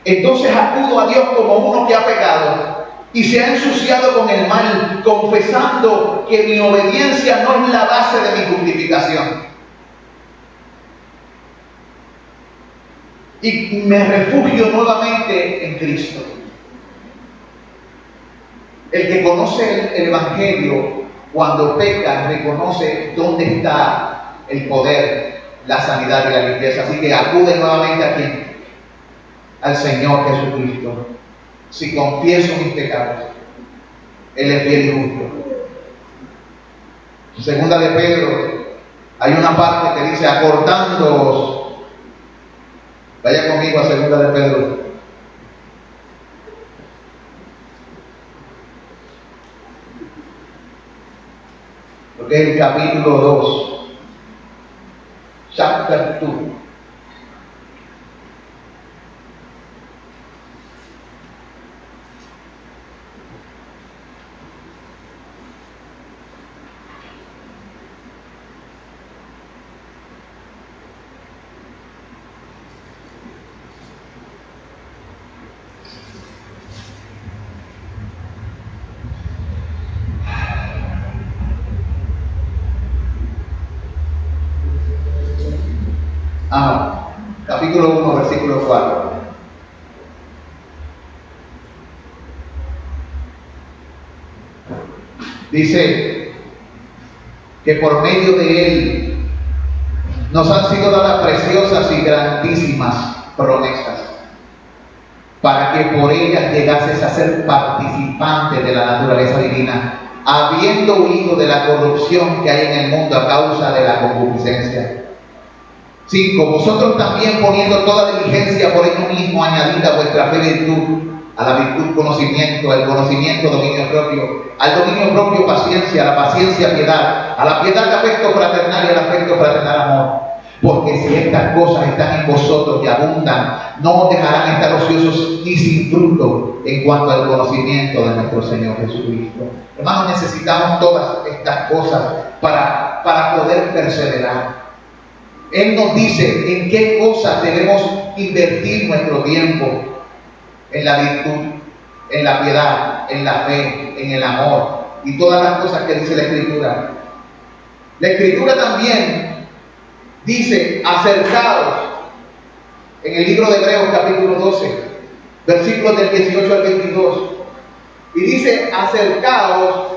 Speaker 1: Entonces acudo a Dios como uno que ha pecado y se ha ensuciado con el mal, confesando que mi obediencia no es la base de mi justificación. Y me refugio nuevamente en Cristo. El que conoce el Evangelio, cuando peca, reconoce dónde está el poder, la sanidad y la limpieza. Así que acude nuevamente a quién, al Señor Jesucristo. Si confieso mis pecados, Él es fiel y justo Segunda de Pedro, hay una parte que dice acordándoos. Vaya conmigo a Segunda de Pedro. Lo que es el capítulo 2. Chapter 2. Capítulo 1, versículo 4. Dice que por medio de Él nos han sido dadas preciosas y grandísimas promesas, para que por ellas llegases a ser participantes de la naturaleza divina, habiendo huido de la corrupción que hay en el mundo a causa de la concupiscencia. 5. Vosotros también, poniendo toda diligencia, por ello mismo añadid a vuestra fe virtud, a la virtud conocimiento, al conocimiento dominio propio, al dominio propio paciencia, a la paciencia piedad, a la piedad afecto fraternal y al afecto fraternal amor. Porque si estas cosas están en vosotros y abundan, no os dejarán estar ociosos ni sin fruto en cuanto al conocimiento de nuestro Señor Jesucristo. Hermanos, necesitamos todas estas cosas para poder perseverar. Él nos dice en qué cosas debemos invertir nuestro tiempo: en la virtud, en la piedad, en la fe, en el amor y todas las cosas que dice la Escritura. La Escritura también dice: acercaos, en el libro de Hebreos capítulo 12, versículos del 18 al 22, y dice: acercaos.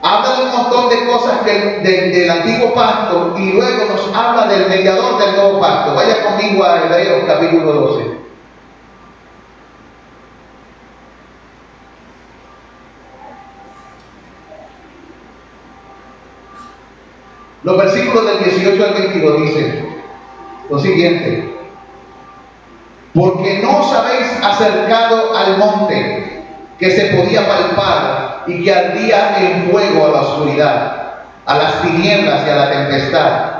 Speaker 1: Habla de un montón de cosas del antiguo pacto y luego nos habla del mediador del nuevo pacto. Vaya conmigo a Hebreos capítulo 12. Los versículos del 18 al 22 dicen lo siguiente: porque no os habéis acercado al monte que se podía palpar y que ardía en fuego a la oscuridad, a las tinieblas y a la tempestad,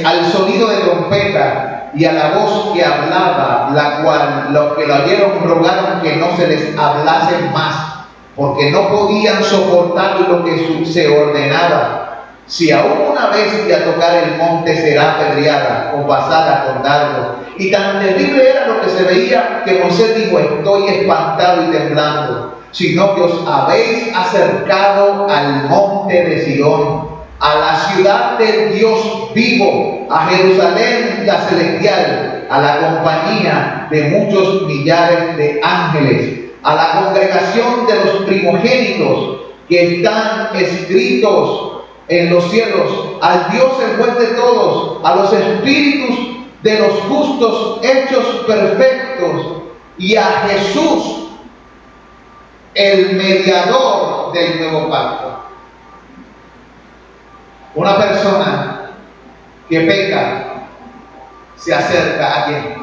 Speaker 1: al sonido de trompeta y a la voz que hablaba, la cual los que lo oyeron rogaron que no se les hablase más, porque no podían soportar lo que se ordenaba. Si aún una bestia tocar el monte será apedreada o pasada con dardo. Y tan terrible era lo que se veía que Moisés dijo: estoy espantado y temblando, sino que os habéis acercado al monte de Sión, a la ciudad del Dios vivo, a Jerusalén la celestial, a la compañía de muchos millares de ángeles, a la congregación de los primogénitos que están escritos en los cielos, al Dios el juez de todos, a los espíritus de los justos hechos perfectos, y a Jesús, el mediador del nuevo pacto. Una persona que peca se acerca a ¿quién?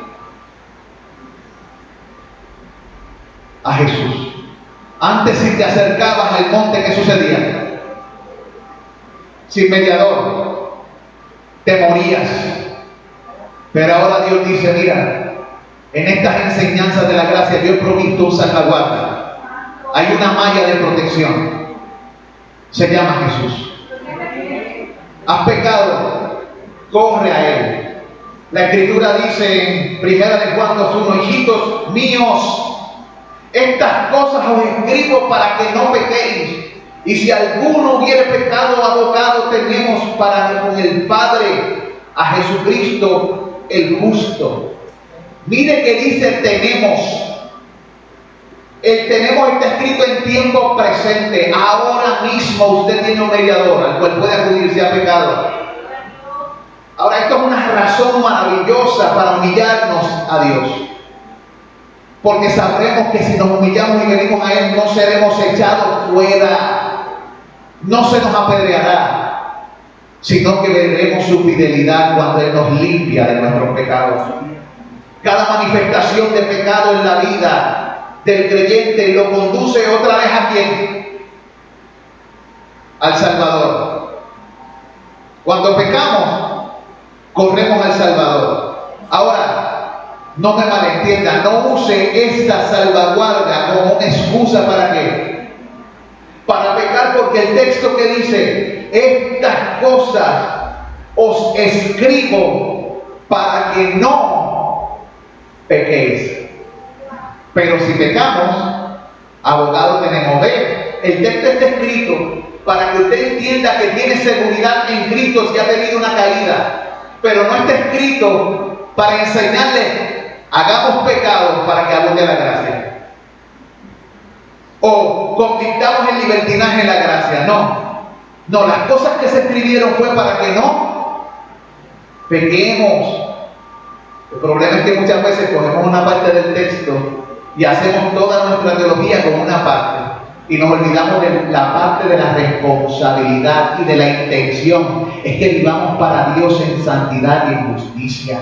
Speaker 1: A Jesús. Antes, si te acercabas al monte, ¿qué sucedía? Sin mediador, te morías. Pero ahora Dios dice: mira, en estas enseñanzas de la gracia yo he provisto un salvaguarda. Hay una malla de protección. Se llama Jesús. Has pecado, corre a Él. La Escritura dice en 1 de Juan 2:1: hijitos míos, estas cosas os escribo para que no pequéis. Y si alguno hubiere pecado, abogado tenemos para con el Padre, a Jesucristo el justo. Mire que dice tenemos. El tenemos está escrito en tiempo presente. Ahora mismo usted tiene un mediador al cual puede acudir si ha pecado. Ahora, esto es una razón maravillosa para humillarnos a Dios. Porque sabremos que si nos humillamos y venimos a Él, no seremos echados fuera. no se nos apedreará, sino que veremos su fidelidad cuando Él nos limpia de nuestros pecados. Cada manifestación de pecado en la vida del creyente lo conduce otra vez ¿a quién? Al Salvador. Cuando pecamos, corremos al Salvador. Ahora, no me malentienda, no use esta salvaguarda como una excusa ¿para qué? Para pecar, porque el texto que dice, estas cosas os escribo para que no pequéis. Pero si pecamos, abogado tenemos. Ve, el texto está escrito para que usted entienda que tiene seguridad en Cristo si ha tenido una caída, pero no está escrito para enseñarle, hagamos pecados para que abunde la gracia. O convirtamos en libertinaje la gracia. No, las cosas que se escribieron fue para que no pequemos. El problema es que muchas veces cogemos una parte del texto y hacemos toda nuestra teología con una parte y nos olvidamos de la parte de la responsabilidad y de la intención. Es que vivamos para Dios en santidad y en justicia.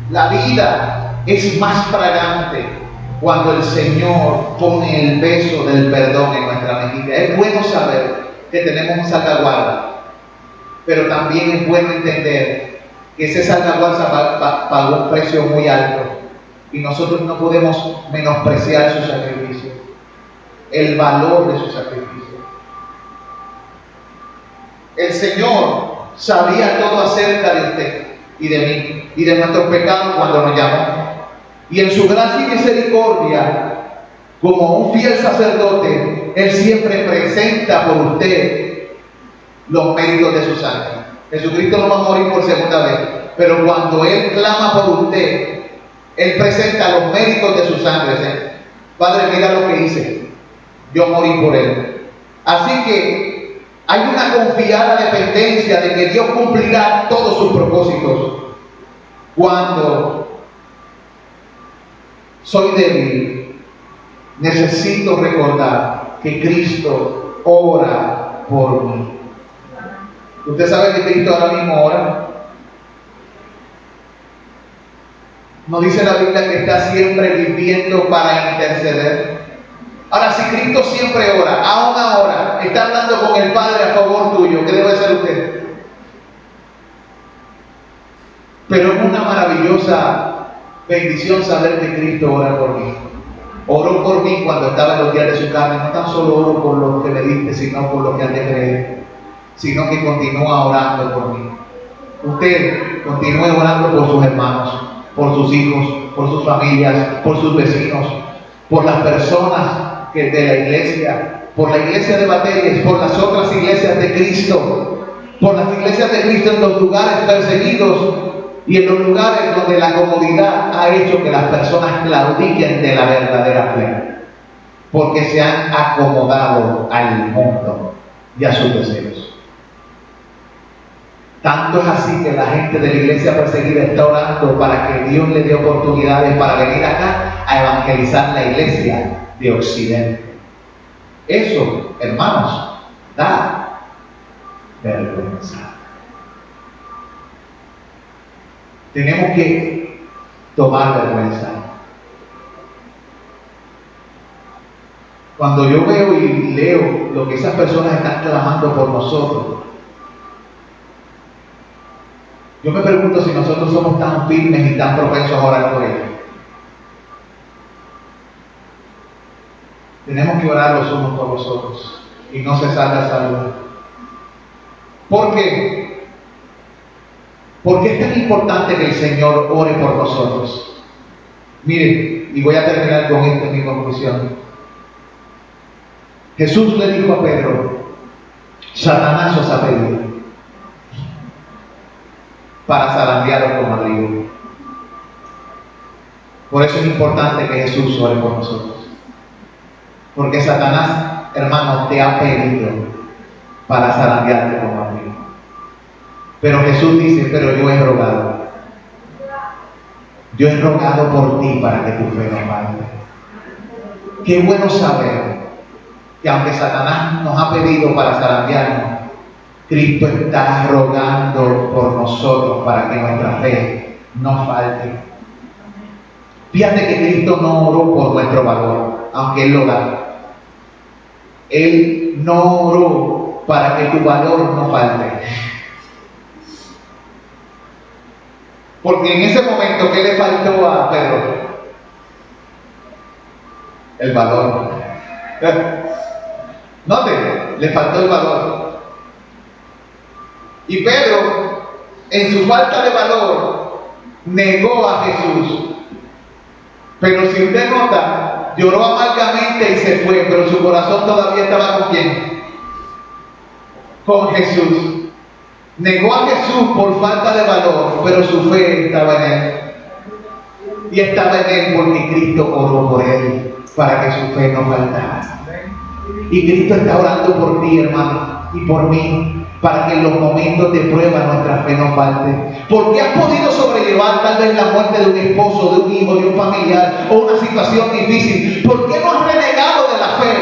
Speaker 1: La vida es más fragante cuando el Señor pone el beso del perdón en nuestra mejilla. Es bueno saber que tenemos un salvaguarda, pero también es bueno entender que ese salvaguarda pagó un precio muy alto y nosotros no podemos menospreciar su sacrificio, el valor de su sacrificio. El Señor sabía todo acerca de usted y de mí y de nuestros pecados cuando nos llamó. Y en su gracia y misericordia, como un fiel sacerdote, Él siempre presenta por usted los méritos de su sangre. Jesucristo no va a morir por segunda vez, pero cuando Él clama por usted, Él presenta los méritos de su sangre. Padre, mira lo que hice, yo morí por Él. Así que hay una confiada dependencia de que Dios cumplirá todos sus propósitos. Cuando soy débil, necesito recordar que Cristo ora por mí. ¿Usted sabe que Cristo ahora mismo ora? ¿No dice la Biblia que está siempre viviendo para interceder? Ahora, si Cristo siempre ora, aún ahora, está hablando con el Padre a favor tuyo, ¿qué debe hacer usted? Pero es una maravillosa bendición saber que Cristo ora por mí. Oró por mí cuando estaba en los días de su carne. No tan solo oro por lo que me diste, sino por lo que han de creer, sino que continúa orando por mí. Usted continúe orando por sus hermanos, por sus hijos, por sus familias, por sus vecinos, por las personas que de la iglesia, por la iglesia de Baterías, por las otras iglesias de Cristo, por las iglesias de Cristo en los lugares perseguidos y en los lugares donde la comodidad ha hecho que las personas claudiquen de la verdadera fe, porque se han acomodado al mundo y a sus deseos. Tanto es así que la gente de la iglesia perseguida está orando para que Dios le dé oportunidades para venir acá a evangelizar la iglesia de Occidente. Eso, hermanos, da vergüenza. Tenemos que tomar vergüenza. Cuando yo veo y leo lo que esas personas están clamando por nosotros, yo me pregunto si nosotros somos tan firmes y tan propensos a orar por ellos. Tenemos que orar los unos por los otros y no cesar la salud. ¿Por qué? ¿Por qué es tan importante que el Señor ore por nosotros? Miren, y voy a terminar con esto en mi conclusión. Jesús le dijo a Pedro: Satanás os ha pedido para zarandearos como a trigo. Por eso es importante que Jesús ore por nosotros. Porque Satanás, hermano, te ha pedido para zarandearte como a trigo. Pero Jesús dice: pero yo he rogado. Yo he rogado por ti para que tu fe no falte. Qué bueno saber que aunque Satanás nos ha pedido para zarandearnos, Cristo está rogando por nosotros para que nuestra fe no falte. Fíjate que Cristo no oró por nuestro valor, aunque Él lo da. Él no oró para que tu valor no falte. Porque en ese momento, ¿qué le faltó a Pedro? El valor. Note, le faltó el valor. Y Pedro, en su falta de valor, negó a Jesús. Pero si usted nota, lloró amargamente y se fue, pero su corazón todavía estaba ¿con quién? Con Jesús. Negó a Jesús por falta de valor, pero su fe estaba en Él. Y estaba en Él porque Cristo oró por Él, para que su fe no faltara. Y Cristo está orando por ti, hermano, y por mí, para que en los momentos de prueba nuestra fe no falte. ¿Por qué has podido sobrellevar tal vez la muerte de un esposo, de un hijo, de un familiar, o una situación difícil? ¿Por qué no has renegado de la fe?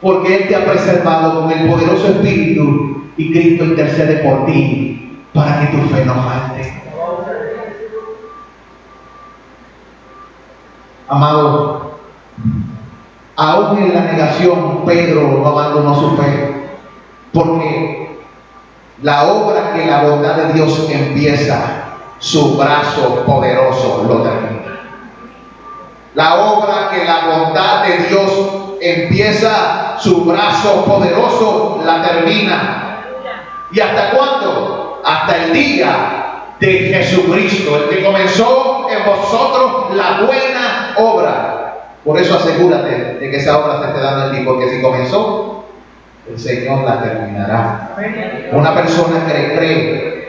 Speaker 1: Porque Él te ha preservado con el poderoso Espíritu, y Cristo intercede por ti para que tu fe no falte. Amado, aún en la negación, Pedro no abandonó su fe, porque la obra que la bondad de Dios empieza, su brazo poderoso lo termina. La obra que la bondad de Dios empieza, su brazo poderoso la termina. ¿Y hasta cuándo? Hasta el día de Jesucristo, el que comenzó en vosotros la buena obra. Por eso asegúrate de que esa obra se esté dando en ti, porque si comenzó, el Señor la terminará. Una persona que cree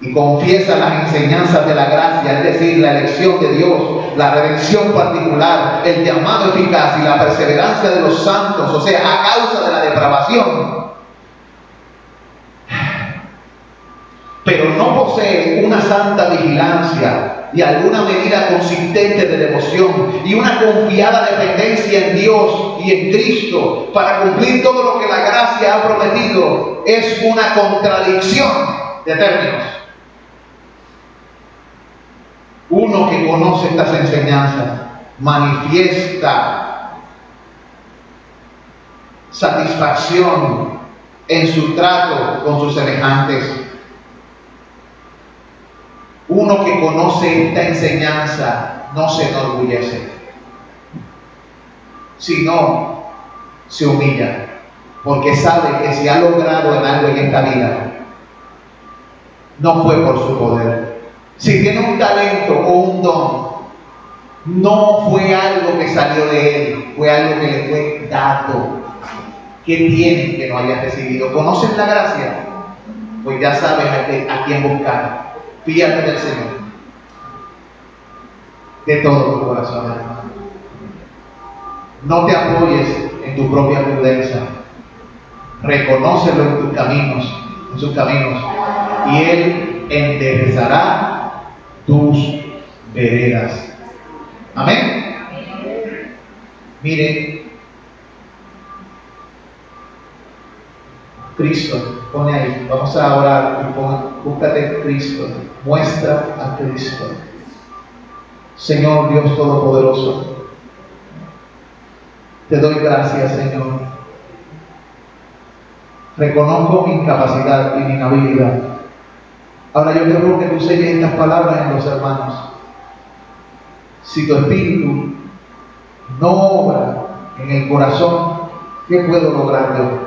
Speaker 1: y confiesa las enseñanzas de la gracia, es decir, la elección de Dios, la redención particular, el llamado eficaz y la perseverancia de los santos, o sea, a causa de la depravación, pero no posee una santa vigilancia y alguna medida consistente de devoción y una confiada dependencia en Dios y en Cristo para cumplir todo lo que la gracia ha prometido, es una contradicción de términos. Uno que conoce estas enseñanzas manifiesta satisfacción en su trato con sus semejantes. Uno que conoce esta enseñanza no se enorgullece, sino se humilla, porque sabe que si ha logrado en algo en esta vida, no fue por su poder. Si tiene un talento o un don, no fue algo que salió de él, fue algo que le fue dado. ¿Qué tienen que no hayan recibido? ¿Conocen la gracia? Pues ya sabes a quién buscar. Fíjate del Señor de todo tu corazón, hermano. No te apoyes en tu propia prudencia. Reconócelo en tus caminos, en sus caminos, y Él enderezará tus veredas. Amén. Mire, Cristo, pone ahí, vamos a orar y búscate Cristo, muestra a Cristo. Señor Dios Todopoderoso, te doy gracias, Señor. Reconozco mi incapacidad y mi inhabilidad. Ahora yo te ruego que tú selles estas palabras en los hermanos. Si tu espíritu no obra en el corazón, ¿qué puedo lograr yo?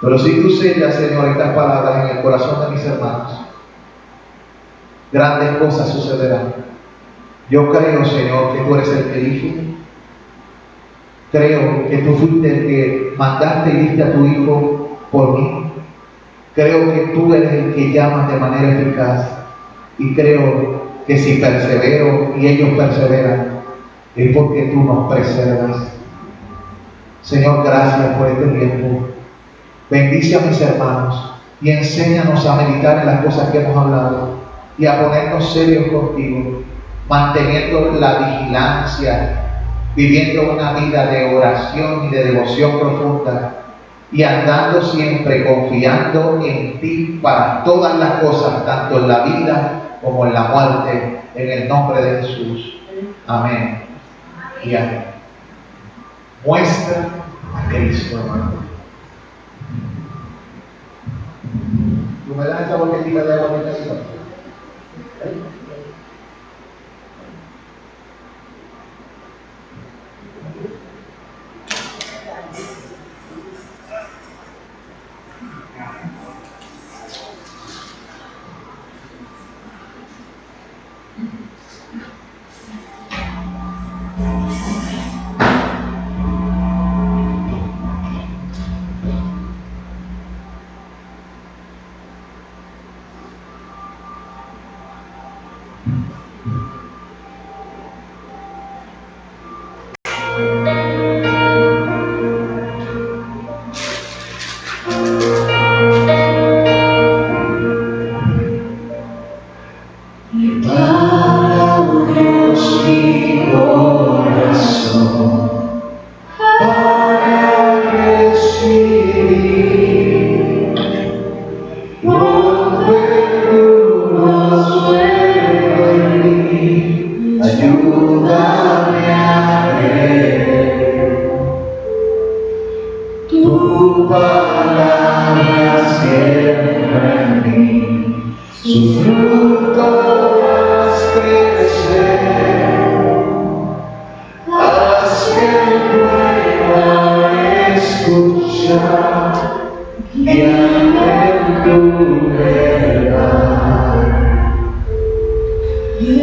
Speaker 1: Pero si tú sellas, Señor, estas palabras en el corazón de mis hermanos, grandes cosas sucederán. Yo creo, Señor, que tú eres el que elige. Creo que tú fuiste el que mandaste y diste a tu Hijo por mí. Creo que tú eres el que llamas de manera eficaz. Y creo que si persevero y ellos perseveran, es porque tú nos preservas. Señor, gracias por este tiempo. Bendice a mis hermanos y enséñanos a meditar en las cosas que hemos hablado y a ponernos serios contigo, manteniendo la vigilancia viviendo una vida de oración y de devoción profunda y andando siempre confiando en ti para todas las cosas, tanto en la vida como en la muerte, en el nombre de Jesús. Amén. Y amén. Muestra a Cristo, hermano. ¿Tú me das esa boquetita de agua que te ¿eh?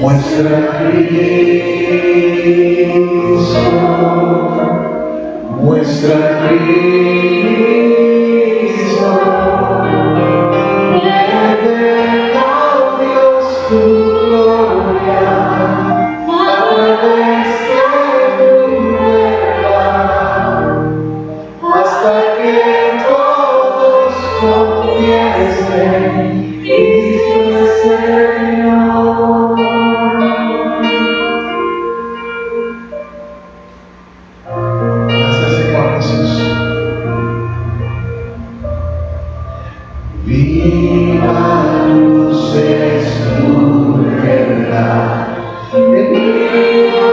Speaker 1: Muestra a Cristo, muestra a Cristo, revela, oh Dios, tu gloria, a través de tu verdad, hasta que todos confiesen, Cristo es Señor. Viva luz es tu verdad, de mi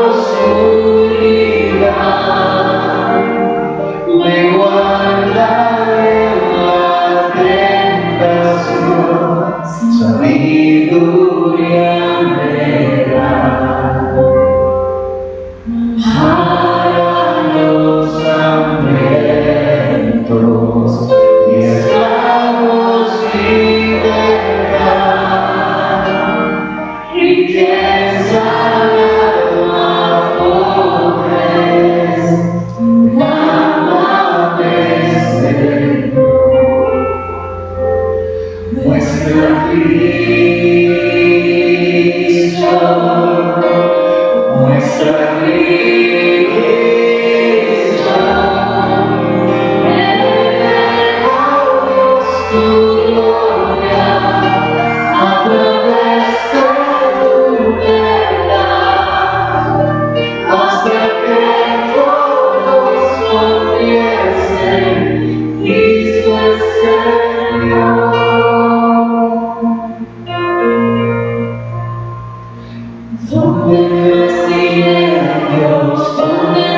Speaker 1: oscuridad, me guarda en la tentación, sabiduría me da para los hambrientos y esclavos. Riqueza de la pobreza, nada muestra a Cristo, muestra a Cristo, revela, oh Dios, tu gloria, a través de tu verdad, hasta que todos confiesen, Cristo es Señor. Donde reside Dios, donde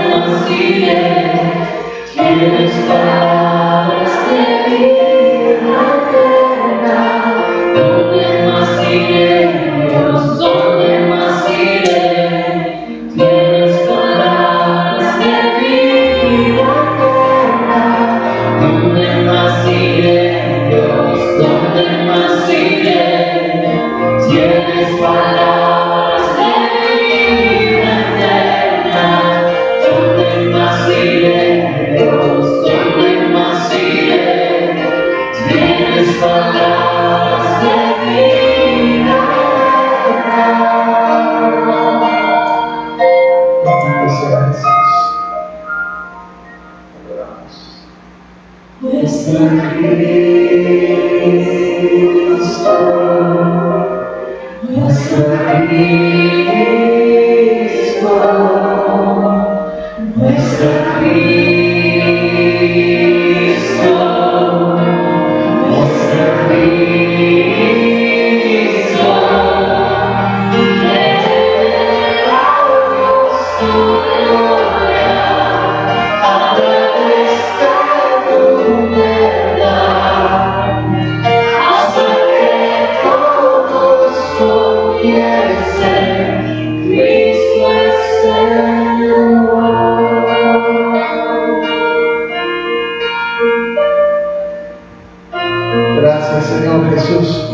Speaker 1: Señor Jesús.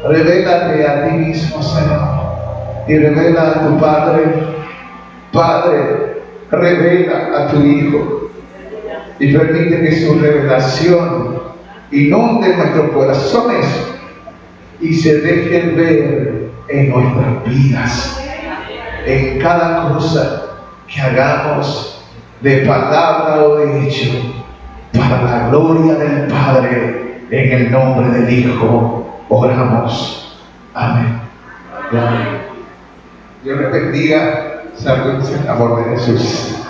Speaker 1: Revélate a ti mismo, Señor. Y revela a tu Padre. Padre, revela a tu Hijo. Y permite que su revelación inunde nuestros corazones y se deje ver en nuestras vidas. En cada cosa que hagamos, de palabra o de hecho, para la gloria del Padre, en el nombre del Hijo, oramos. Amén. Amén. Dios les bendiga. Salud en el amor de Jesús.